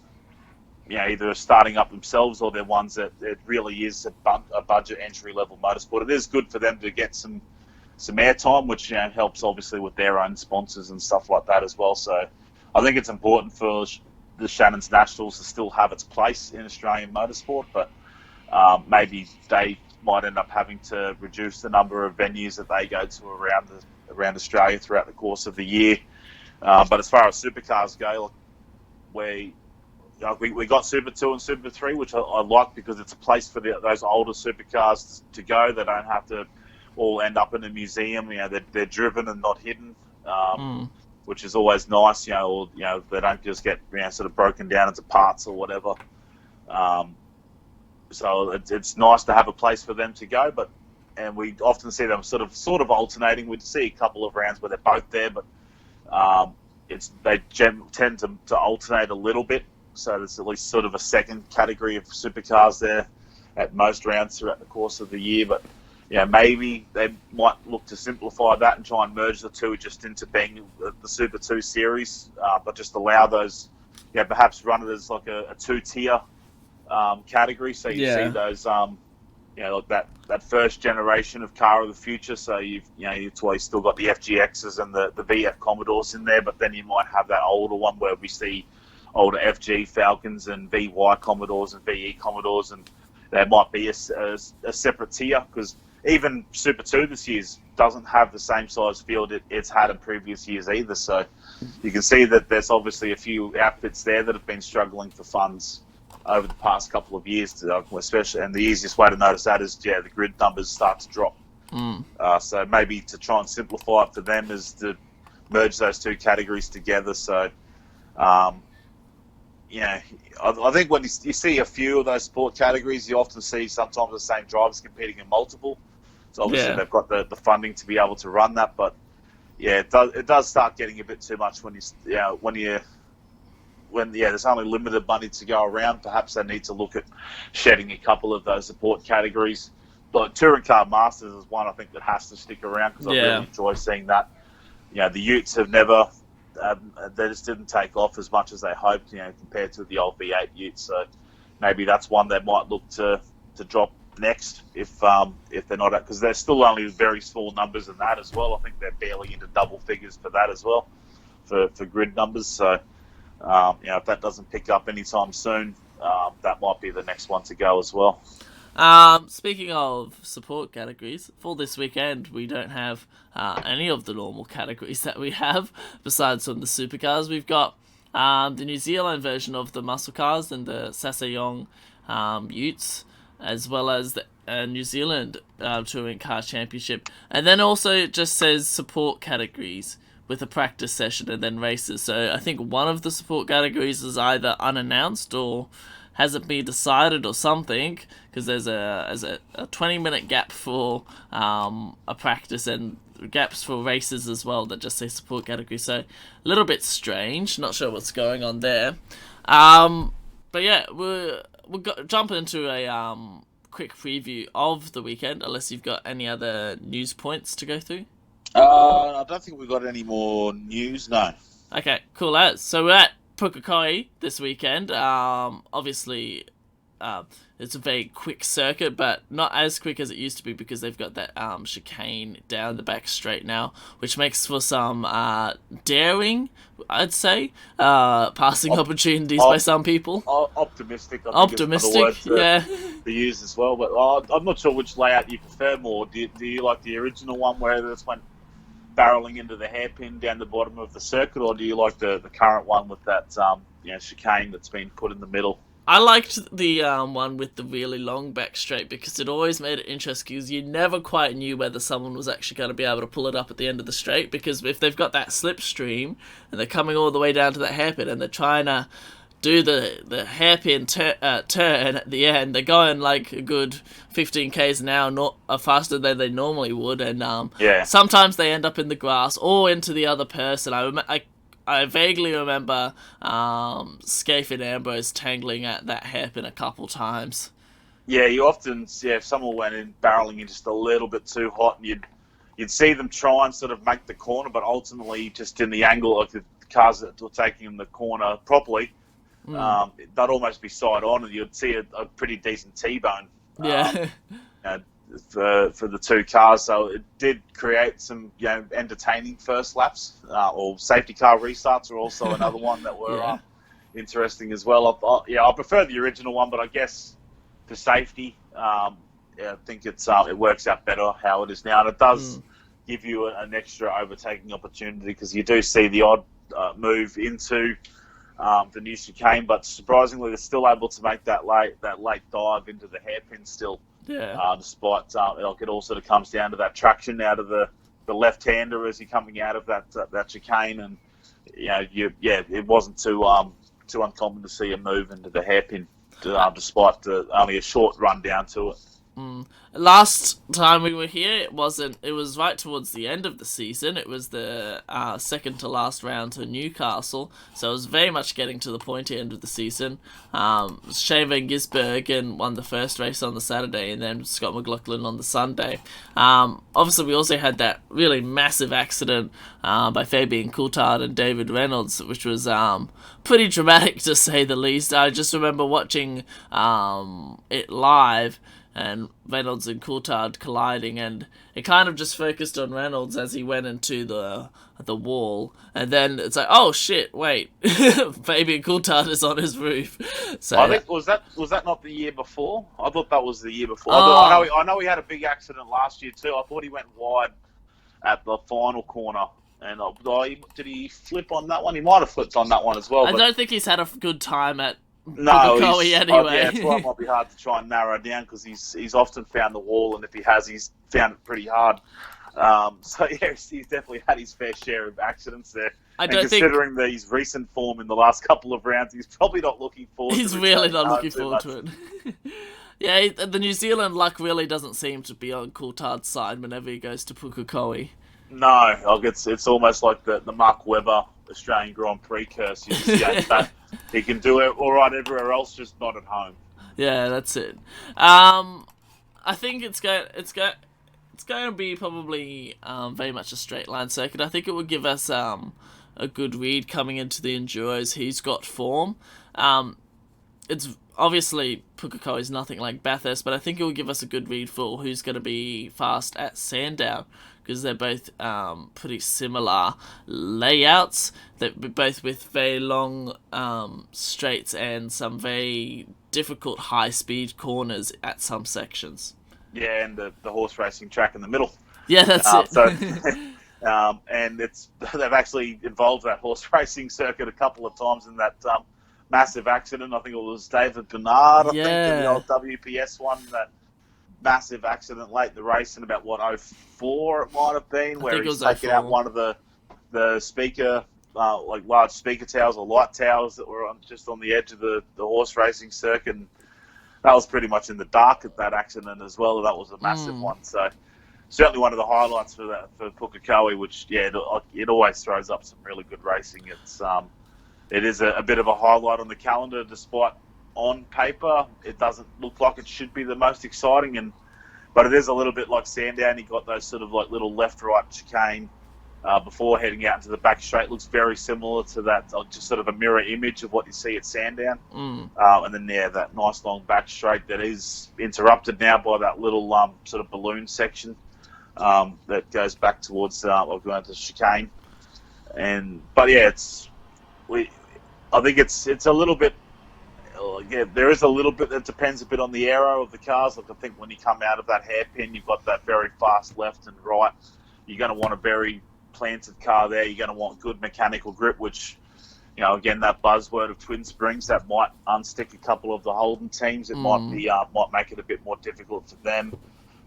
S2: either starting up themselves or they're ones that it really is a budget entry level motorsport. It is good for them to get some airtime, which helps obviously with their own sponsors and stuff like that as well. So I think it's important for the Shannon's Nationals to still have its place in Australian motorsport, but maybe they might end up having to reduce the number of venues that they go to around Australia throughout the course of the year. But as far as supercars go, we got Super 2 and Super 3, which I like because it's a place for those older supercars to go. They don't have to all end up in a museum. They're driven and not hidden, which is always nice. Or they don't just get sort of broken down into parts or whatever. So it's nice to have a place for them to go, and we often see them sort of alternating. We'd see a couple of rounds where they're both there, but they tend to alternate a little bit. So there's at least sort of a second category of supercars there at most rounds throughout the course of the year. But maybe they might look to simplify that and try and merge the two just into being the Super 2 series, but just allow those, perhaps run it as like a two-tier category, so you see those like that first generation of car of the future. So it's why you still got the FGXs and the VF Commodores in there, but then you might have that older one where we see older FG Falcons and VY Commodores and VE Commodores, and there might be a separate tier, because even Super 2 this year doesn't have the same size field it's had in previous years either. So you can see that there's obviously a few outfits there that have been struggling for funds over the past couple of years, especially, and the easiest way to notice that is the grid numbers start to drop. So maybe to try and simplify it for them is to merge those two categories together. So I think when you see a few of those sport categories, you often see sometimes the same drivers competing in multiple. So obviously they've got the funding to be able to run that, but it does start getting a bit too much when there's only limited money to go around. Perhaps they need to look at shedding a couple of those support categories. But Touring Car Masters is one I think that has to stick around, because I really enjoy seeing that. The Utes have never, they just didn't take off as much as they hoped, compared to the old V8 Utes. So maybe that's one they might look to drop next if they're not, because they're still only very small numbers in that as well. I think they're barely into double figures for that as well, for grid numbers. So if that doesn't pick up anytime soon, that might be the next one to go as well.
S1: Speaking of support categories, for this weekend we don't have any of the normal categories that we have, besides from the supercars. We've got the New Zealand version of the muscle cars and the Sasayong Utes, as well as the New Zealand Touring Car Championship. And then also it just says support categories with a practice session and then races. So I think one of the support categories is either unannounced or hasn't been decided or something, because there's a 20-minute gap for a practice and gaps for races as well that just say support category. So a little bit strange, not sure what's going on there. But yeah, we'll jump into a quick preview of the weekend, unless you've got any other news points to go through.
S2: I don't think we've got any more news, no.
S1: Okay, cool. So we're at Pukekohe this weekend. Obviously, it's a very quick circuit, but not as quick as it used to be, because they've got that chicane down the back straight now, which makes for some daring, I'd say, passing opportunities by some people.
S2: Optimistic, I think
S1: optimistic,
S2: to use as well. But I'm not sure which layout you prefer more. Do you like the original one where this went barreling into the hairpin down the bottom of the circuit, or do you like the current one with that chicane that's been put in the middle?
S1: I liked the one with the really long back straight because it always made it interesting because you never quite knew whether someone was actually going to be able to pull it up at the end of the straight, because if they've got that slipstream and they're coming all the way down to that hairpin and they're trying to do the hairpin turn at the end, they're going like a good 15 k's an hour, not faster than they normally would, and
S2: Yeah.
S1: sometimes they end up in the grass or into the other person. I vaguely remember Scaife and Ambrose tangling at that hairpin a couple times.
S2: Yeah, you often, yeah, if someone went in barreling in just a little bit too hot, and you'd see them try and sort of make the corner, but ultimately just in the angle of the cars that were taking in the corner properly, they'd almost be side on, and you'd see a pretty decent T-bone.
S1: Yeah.
S2: For the two cars, so it did create some entertaining first laps. Or safety car restarts are also another one that were interesting as well. I prefer the original one, but I guess for safety, I think it works out better how it is now, and it does give you an extra overtaking opportunity because you do see the odd move into the new chicane, but surprisingly, they're still able to make that late dive into the hairpin still.
S1: Yeah.
S2: Despite it all sort of comes down to that traction out of the left-hander as you're coming out of that chicane, and it wasn't too uncommon to see a move into the hairpin, despite only a short run down to it.
S1: Last time we were here, it wasn't. It was right towards the end of the season. It was the second to last round to Newcastle, so it was very much getting to the pointy end of the season. Shane Van Gisbergen won the first race on the Saturday, and then Scott McLaughlin on the Sunday. Obviously, we also had that really massive accident by Fabian Coulthard and David Reynolds, which was pretty dramatic to say the least. I just remember watching it live, and Reynolds and Coulthard colliding, and it kind of just focused on Reynolds as he went into the wall, and then it's like, oh shit, wait, Fabian Coulthard is on his roof. So
S2: I think was that not the year before? I thought that was the year before. I know he had a big accident last year too. I thought he went wide at the final corner. And did he flip on that one? He might have flipped on that one as well.
S1: I don't think he's had a good time at
S2: Pukekohe
S1: anyway.
S2: Yeah, that's why it might be hard to try and narrow down, because he's often found the wall, and if he has, he's found it pretty hard. So yeah, he's definitely had his fair share of accidents there. Considering his recent form in the last couple of rounds, he's probably not looking forward to it.
S1: He's really not looking forward to it. Yeah, the New Zealand luck really doesn't seem to be on Coulthard's side whenever he goes to Pukekohe.
S2: No, it's almost like the Mark Webber Australian Grand Prix curse. That he can do it all right everywhere else, just not at home.
S1: Yeah, that's it. I think it's going to be probably very much a straight line circuit. I think it would give us a good read coming into the Enduros. He's got form. It's obviously Pukekohe is nothing like Bathurst, but I think it will give us a good read for who's going to be fast at Sandown, because they're both pretty similar layouts. They're both with very long straights and some very difficult high-speed corners at some sections.
S2: Yeah, and the horse racing track in the middle.
S1: Yeah, that's it.
S2: And they've actually involved that horse racing circuit a couple of times in that massive accident. I think it was David Bernard, in the old WPS one, that massive accident late in the race in about 04 it might have been, where he's taken out one of the speaker large speaker towers or light towers that were just on the edge of the horse racing circuit, and that was pretty much in the dark at that accident as well. That was a massive one, so certainly one of the highlights for Pukekohe, which it always throws up some really good racing. It is a bit of a highlight on the calendar, despite on paper it doesn't look like it should be the most exciting, but it is a little bit like Sandown. You got those sort of like little left-right chicane before heading out into the back straight. Looks very similar to that, just sort of a mirror image of what you see at Sandown. And then that nice long back straight that is interrupted now by that little sort of balloon section that goes back towards going to chicane. But yeah, I think it's a little bit. Yeah, there is a little bit that depends a bit on the aero of the cars. Like I think when you come out of that hairpin, you've got that very fast left and right. You're going to want a very planted car there. You're going to want good mechanical grip, which again, that buzzword of Twin Springs, that might unstick a couple of the Holden teams. It might make it a bit more difficult for them,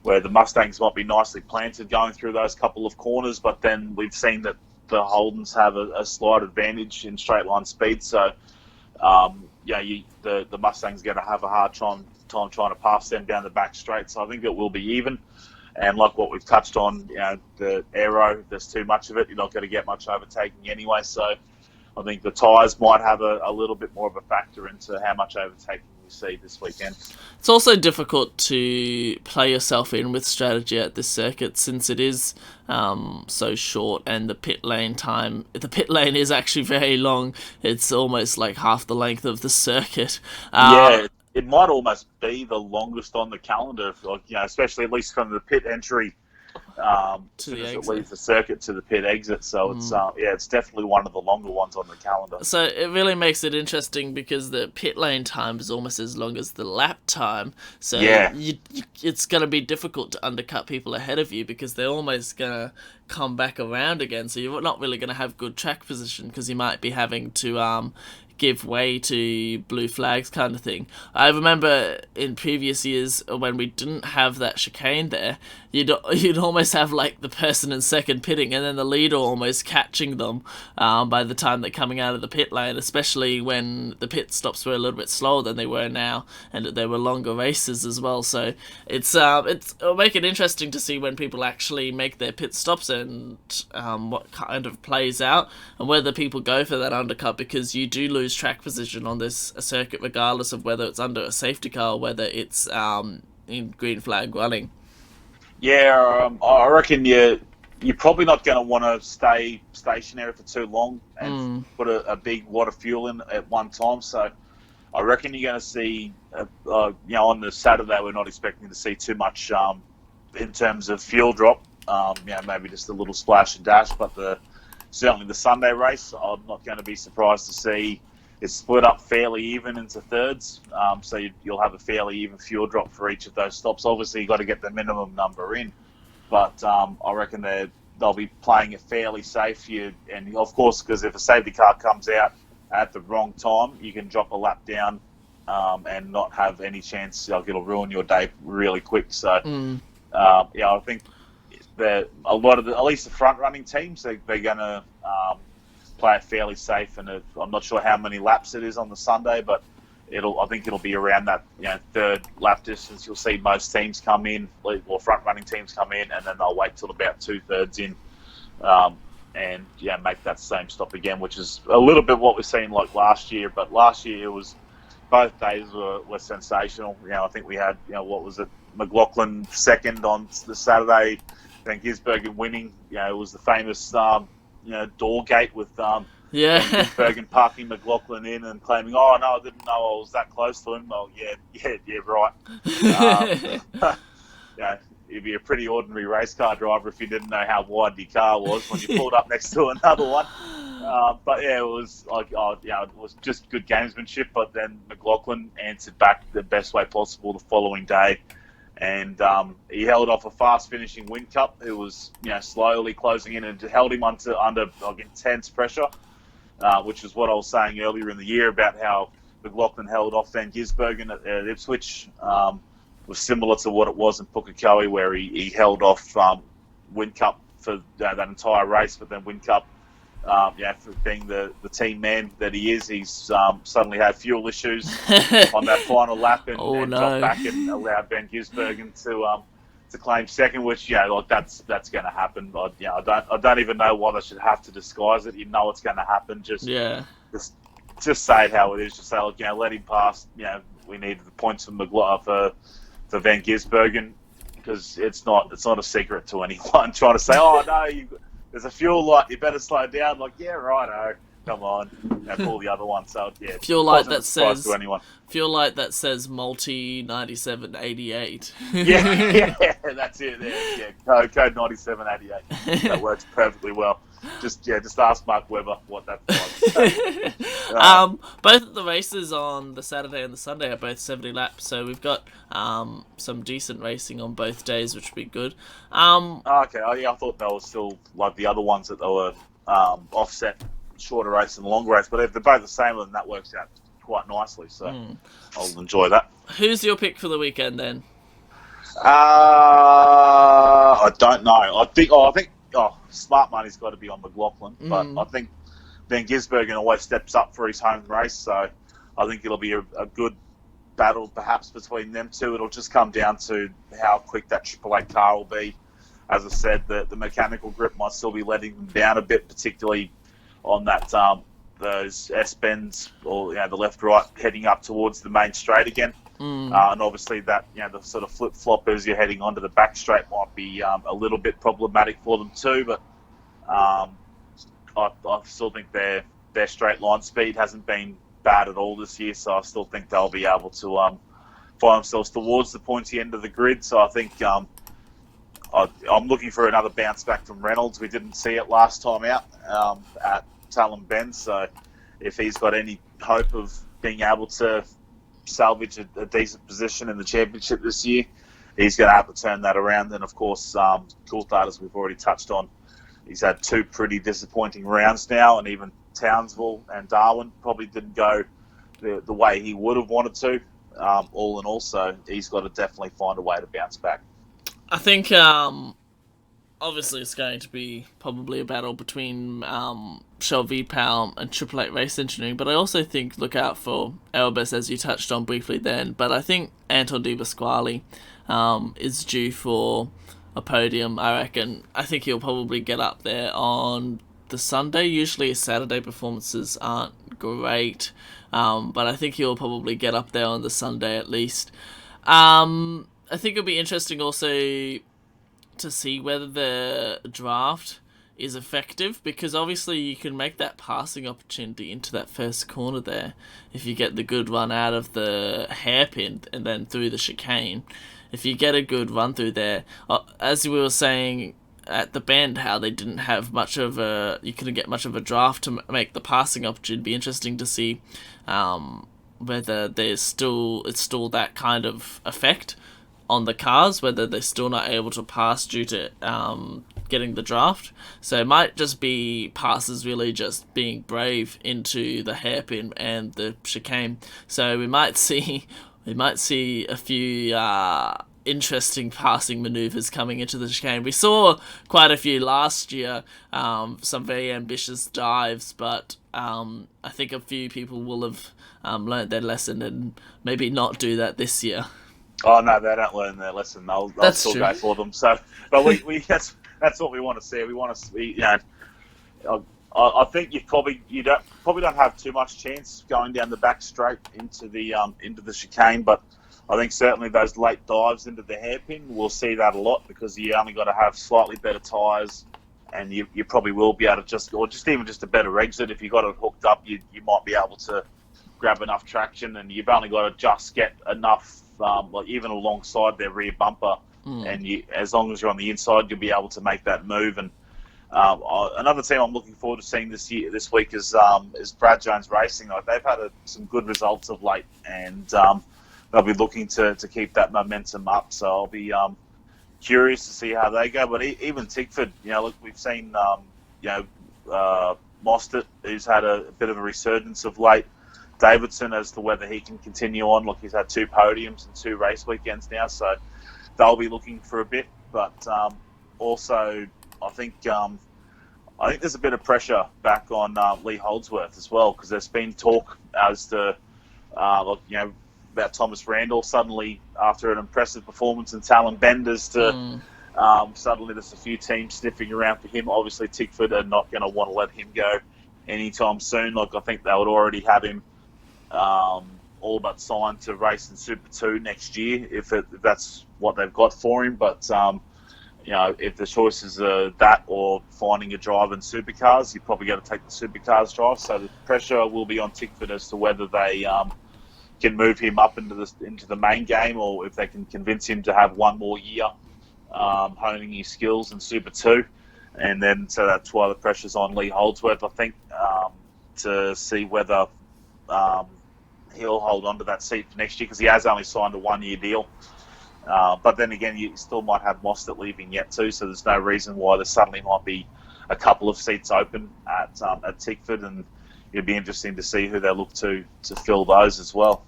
S2: where the Mustangs might be nicely planted going through those couple of corners, but then we've seen that the Holdens have a slight advantage in straight line speed. So, the Mustangs are going to have a hard time trying to pass them down the back straight. So I think it will be even. And like what we've touched on, the aero, there's too much of it. You're not going to get much overtaking anyway. So I think the tyres might have a little bit more of a factor into how much overtaking we see this weekend.
S1: It's also difficult to play yourself in with strategy at this circuit since it is so short, and the pit lane is actually very long. It's almost like half the length of the circuit.
S2: It might almost be the longest on the calendar, especially at least from the pit entry to the exit. It leaves the circuit to the pit exit. So it's definitely one of the longer ones on the calendar.
S1: So it really makes it interesting because the pit lane time is almost as long as the lap time. So it's going to be difficult to undercut people ahead of you because they're almost going to come back around again. So you're not really going to have good track position because you might be having to give way to blue flags kind of thing. I remember in previous years when we didn't have that chicane there, you'd almost have like the person in second pitting and then the leader almost catching them by the time they're coming out of the pit lane, especially when the pit stops were a little bit slower than they were now and there were longer races as well. So it'll make it interesting to see when people actually make their pit stops and what kind of plays out and whether people go for that undercut, because you do lose track position on this circuit regardless of whether it's under a safety car or whether it's in green flag running.
S2: I reckon you're probably not going to want to stay stationary for too long and put a big wad of fuel in at one time. So I reckon you're going to see, on the Saturday, we're not expecting to see too much in terms of fuel drop. Maybe just a little splash and dash, but certainly the Sunday race, I'm not going to be surprised to see it's split up fairly even into thirds. So you'll have a fairly even fuel drop for each of those stops. Obviously, you've got to get the minimum number in, but I reckon they'll be playing it fairly safe. And of course, because if a safety car comes out at the wrong time, you can drop a lap down and not have any chance. It'll ruin your day really quick. So, I think that a lot of at least the front running teams, they're going to play it fairly safe. And I'm not sure how many laps it is on the Sunday, but I think it'll be around that third lap distance. You'll see most teams come in, or front running teams come in, and then they'll wait till about 2/3 in, and make that same stop again, which is a little bit what we've seen like last year. But last year it was both days were sensational. I think we had what was it, McLaughlin second on the Saturday, then Gisbergen winning. It was the famous door gate with Gisbergen parking McLaughlin in and claiming, "Oh no, I didn't know I was that close to him." Well, yeah, right. You'd be a pretty ordinary race car driver if you didn't know how wide your car was when you pulled up next to another one. But it was it was just good gamesmanship. But then McLaughlin answered back the best way possible the following day, and he held off a fast finishing Whincup who was slowly closing in and held him under intense pressure, which is what I was saying earlier in the year about how McLaughlin held off Van Gisbergen at Ipswich. Was similar to what it was in Pukekohe, where he held off Whincup for that entire race, but then Whincup, for being the team man that he is, he's suddenly had fuel issues on that final lap and dropped back and allowed Van Gisbergen to claim second, which that's going to happen. I don't even know why they should have to disguise it. It's going to happen. Just say it how it is. Just say, let him pass. We needed the points for Van Gisbergen, because it's not a secret to anyone trying to say, "Oh no, there's a fuel light, you better slow down." Like, yeah, righto, come on, pull the other one. So
S1: fuel light that says multi 9788.
S2: yeah, that's it. There, code 9788. That works perfectly well. Just ask Mark Webber what that's like.
S1: Both of the races on the Saturday and the Sunday are both 70 laps, so we've got some decent racing on both days, which would be good.
S2: Okay, I thought they were still like the other ones that they were offset shorter race and the longer race. But if they're both the same, then that works out quite nicely. So I'll enjoy that.
S1: Who's your pick for the weekend then?
S2: I don't know. I think smart money's got to be on McLaughlin, but I think Van Gisbergen always steps up for his home race, so I think it'll be a good battle perhaps between them two. It'll just come down to how quick that Triple Eight car will be. As I said, the mechanical grip might still be letting them down a bit, particularly on that those S bends or the left right heading up towards the main straight again. And obviously that the sort of flip flop as you're heading onto the back straight might be a little bit problematic for them too. But I still think their straight line speed hasn't been bad at all this year, so I still think they'll be able to find themselves towards the pointy end of the grid. So I think I'm looking for another bounce back from Reynolds. We didn't see it last time out at Talon Bend, so if he's got any hope of being able to salvage a decent position in the championship this year, he's going to have to turn that around. Then, of course, Coulthard, as we've already touched on, he's had two pretty disappointing rounds now, and even Townsville and Darwin probably didn't go the way he would have wanted to, all in all. So he's got to definitely find a way to bounce back.
S1: I think obviously it's going to be probably a battle between Shell V-Power and Triple Eight Race Engineering, but I also think look out for Elbis, as you touched on briefly then. But I think Anton Di Pasquale is due for a podium, I reckon. I think he'll probably get up there on the Sunday. Usually his Saturday performances aren't great, but I think he'll probably get up there on the Sunday at least. I think it'll be interesting also to see whether the draft is effective, because obviously you can make that passing opportunity into that first corner there if you get the good run out of the hairpin and then through the chicane. If you get a good run through there, as we were saying at the Bend, how they didn't have you couldn't get much of a draft to make the passing opportunity. It'd be interesting to see whether it's still that kind of effect on the cars, whether they're still not able to pass due to getting the draft. So it might just be passes really just being brave into the hairpin and the chicane. So we might see a few interesting passing maneuvers coming into the chicane. We saw quite a few last year, some very ambitious dives, but I think a few people will have learnt their lesson and maybe not do that this year.
S2: Oh no, they don't learn their lesson. They'll still go for them. So, but we that's what we want to see. We want to see. I think you probably don't have too much chance going down the back straight into the chicane, but I think certainly those late dives into the hairpin, we'll see that a lot, because you only got to have slightly better tyres, and you probably will be able to just a better exit. If you got it hooked up, you might be able to grab enough traction, and you've only got to just get enough. Like even alongside their rear bumper, and as long as you're on the inside, you'll be able to make that move. And another team I'm looking forward to seeing this week is Brad Jones Racing. Like, they've had some good results of late, and they'll be looking to keep that momentum up. So I'll be curious to see how they go. But even Tickford, look, we've seen Mostert, who's had a bit of a resurgence of late. Davidson, as to whether he can continue on. Look, he's had 2 podiums and 2 race weekends now, so they'll be looking for a bit. But also, I think there's a bit of pressure back on Lee Holdsworth as well, because there's been talk as to about Thomas Randall suddenly, after an impressive performance in Talon Bend, suddenly there's a few teams sniffing around for him. Obviously, Tickford are not going to want to let him go anytime soon. Like, I think they would already have him all but signed to race in Super 2 next year, if that's what they've got for him. But if the choices are that or finding a drive in supercars, you're probably going to take the supercars drive. So the pressure will be on Tickford as to whether they can move him up into the main game, or if they can convince him to have one more year honing his skills in Super 2. And then, so that's why the pressure's on Lee Holdsworth, I think, to see whether he'll hold on to that seat for next year, because he has only signed a 1-year deal. But then again, you still might have Mostert leaving yet too, so there's no reason why there suddenly might be a couple of seats open at Tickford, and it'd be interesting to see who they look to fill those as well.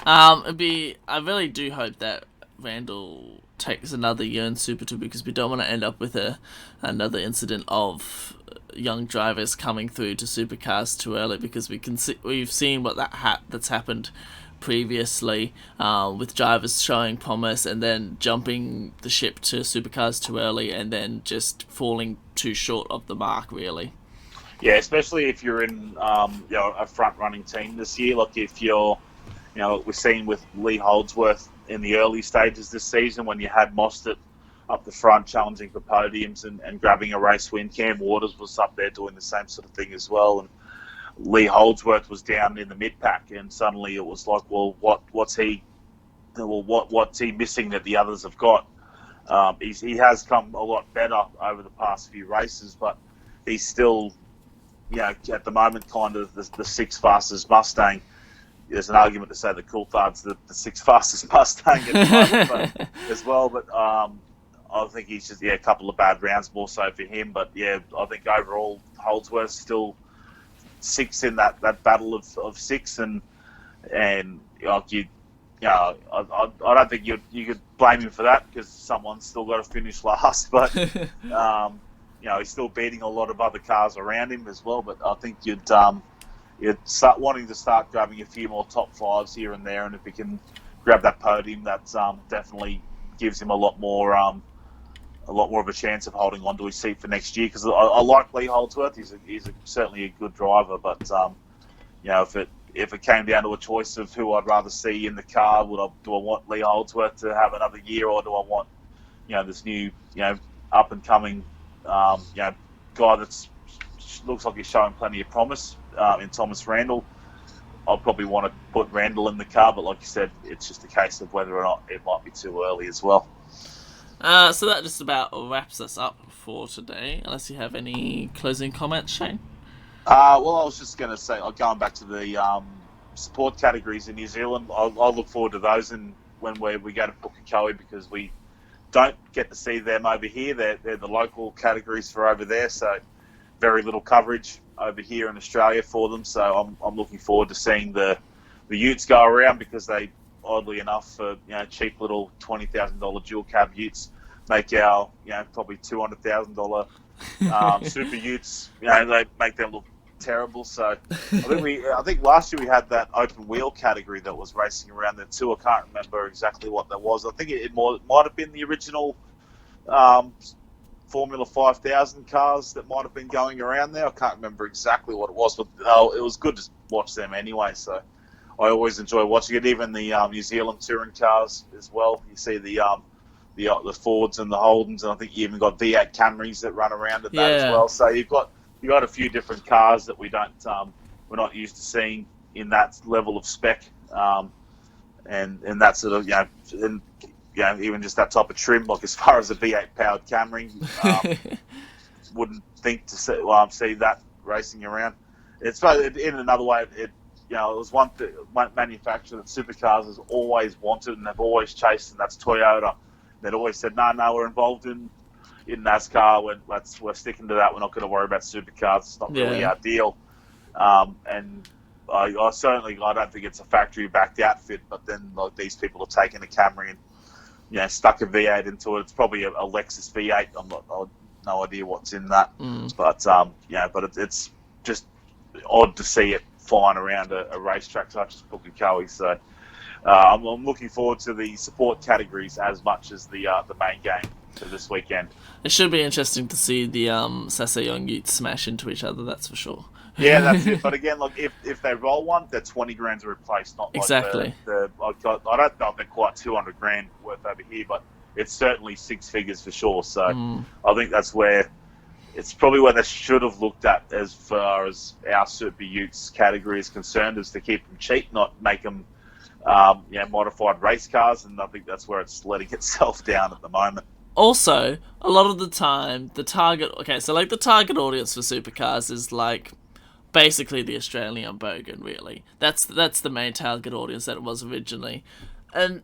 S1: I really do hope that Randall takes another year in Super 2 because we don't want to end up with another incident of young drivers coming through to supercars too early, because we've seen what that's happened previously, with drivers showing promise and then jumping the ship to supercars too early and then just falling too short of the mark, really.
S2: Yeah, especially if you're in a front running team this year. Like if you're, we're seeing with Lee Holdsworth in the early stages this season when you had Mostert up the front challenging for podiums and grabbing a race win. Cam Waters was up there doing the same sort of thing as well, and Lee Holdsworth was down in the mid pack, and suddenly it was like, well, what's he missing that the others have got? He has come a lot better over the past few races, but he's still, at the moment, kind of the sixth fastest Mustang. There's an argument to say that Coulthard's the sixth fastest Mustang at the moment, as well. But I think he's just a couple of bad rounds more so for him. But I think overall Holdsworth's still six in that battle of six, and like I don't think you could blame him for that because someone's still got to finish last. But he's still beating a lot of other cars around him as well. But I think you'd start wanting to start grabbing a few more top fives here and there, and if he can grab that podium, that definitely gives him a lot more of a chance of holding on to his seat for next year. Because I like Lee Holdsworth; he's certainly a good driver. But if it came down to a choice of who I'd rather see in the car, do I want Lee Holdsworth to have another year, or do I want this new up and coming guy that's looks like he's showing plenty of promise in Thomas Randall? I'd probably want to put Randall in the car, but like you said, it's just a case of whether or not it might be too early as well.
S1: So that just about wraps us up for today, unless you have any closing comments, Shane?
S2: Well, I was just going to say, going back to the support categories in New Zealand, I'll look forward to those when we go to Pukekohe, because we don't get to see them over here. They're the local categories for over there, so very little coverage over here in Australia for them. So I'm looking forward to seeing the utes go around, because they, oddly enough, for cheap little $20,000 dual cab utes, make our probably $200,000 super utes. They make them look terrible. So I think last year we had that open wheel category that was racing around there too. I can't remember exactly what that was. I think it might have been the original Formula 5000 cars that might have been going around there. I can't remember exactly what it was, but it was good to watch them anyway. So I always enjoy watching it. Even the New Zealand touring cars as well. You see the Fords and the Holdens, and I think you even got V8 Camrys that run around at that as well. So you've got a few different cars that we're not used to seeing in that level of spec, and that sort of even just that type of trim. Like as far as a V8 powered Camry, wouldn't think to see that racing around. It's in another way. It was one manufacturer that supercars has always wanted and they've always chased, and that's Toyota. They'd always said, no, we're involved in NASCAR. We're sticking to that. We're not going to worry about supercars. It's not really our deal. And I don't think it's a factory-backed outfit. But then these people have taken a Camry and stuck a V8 into it. It's probably a Lexus V8. I've no idea what's in that. But it's just odd to see it flying around a racetrack such as Pukekohe. So I'm looking forward to the support categories as much as the main game for this weekend.
S1: It should be interesting to see the Sasayong Utes smash into each other, that's for sure.
S2: Yeah, that's it. But again, look, if they roll one, they're 20 grand to replace, not like
S1: exactly.
S2: I don't know if they're quite 200 grand worth over here, but it's certainly six figures for sure. So I think that's where it's probably where they should have looked at as far as our Super Utes category is concerned, is to keep them cheap, not make them modified race cars, and I think that's where it's letting itself down at the moment.
S1: Also, a lot of the time, the target audience for supercars is like basically the Australian bogan, really. That's the main target audience that it was originally, and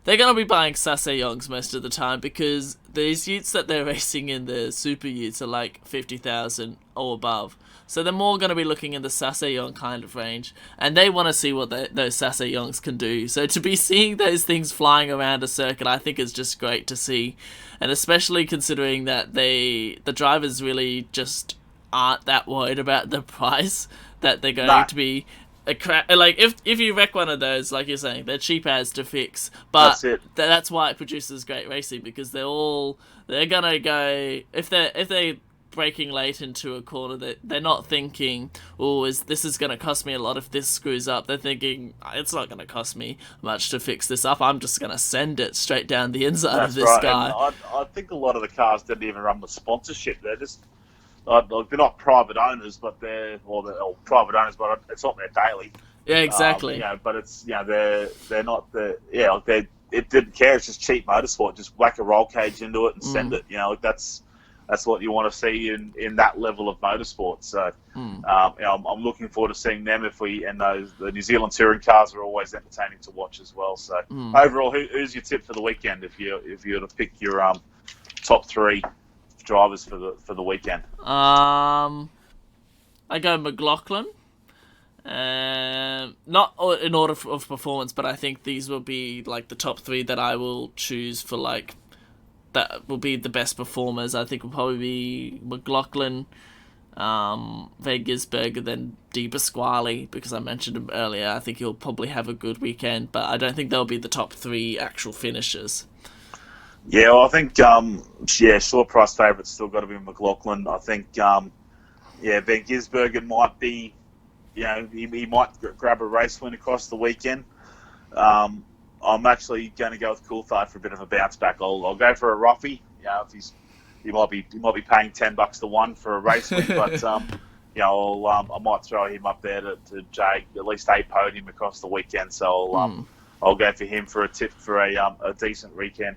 S1: they're going to be buying Sasayongs most of the time because these utes that they're racing in, the super utes, are like 50,000 or above. So they're more going to be looking in the Sasayong kind of range, and they want to see what those Sasayongs can do. So to be seeing those things flying around a circuit, I think is just great to see, and especially considering that the drivers really just aren't that worried about the price that they're going to be. Like if you wreck one of those, like you're saying, they're cheap as to fix, but
S2: That's it.
S1: That's why it produces great racing, because they're gonna go if they're braking late into a corner, they're not thinking, oh, this is gonna cost me a lot if this screws up. They're thinking, it's not gonna cost me much to fix this up. I'm just gonna send it straight down the inside of this guy.
S2: And I think a lot of the cars didn't even run with sponsorship. They're just they're not private owners, but they're private owners, but it's not their daily.
S1: Yeah, exactly.
S2: But it's they're not it didn't care. It's just cheap motorsport. Just whack a roll cage into it and send it. That's what you want to see in that level of motorsport. So I'm looking forward to seeing them. The New Zealand touring cars are always entertaining to watch as well. So overall, who's your tip for the weekend if you were to pick your top three drivers for the weekend?
S1: I go McLaughlin. Not in order of performance, but I think these will be like the top three that I will choose for that will be the best performers. I think will probably be McLaughlin, Van Gisbergen, then Di Pasquale, because I mentioned him earlier. I think he'll probably have a good weekend, but I don't think they'll be the top three actual finishers.
S2: Yeah, well, I think short price favourite's still got to be McLaughlin. I think Van Gisbergen might be, he might grab a race win across the weekend. I'm actually going to go with Coulthard for a bit of a bounce back. I'll go for a roughie. If he might be paying $10 to one for a race win, but I might throw him up there to jag at least a podium across the weekend. So I'll go for him for a tip for a decent weekend.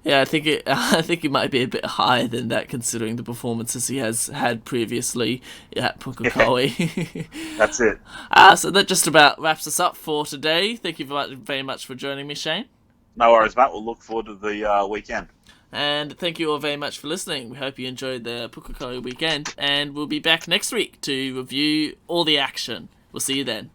S1: Yeah, I think it might be a bit higher than that, considering the performances he has had previously at Pukekohe.
S2: That's it.
S1: So that just about wraps us up for today. Thank you very much for joining me, Shane.
S2: No worries, mate. We'll look forward to the weekend.
S1: And thank you all very much for listening. We hope you enjoyed the Pukekohe weekend, and we'll be back next week to review all the action. We'll see you then.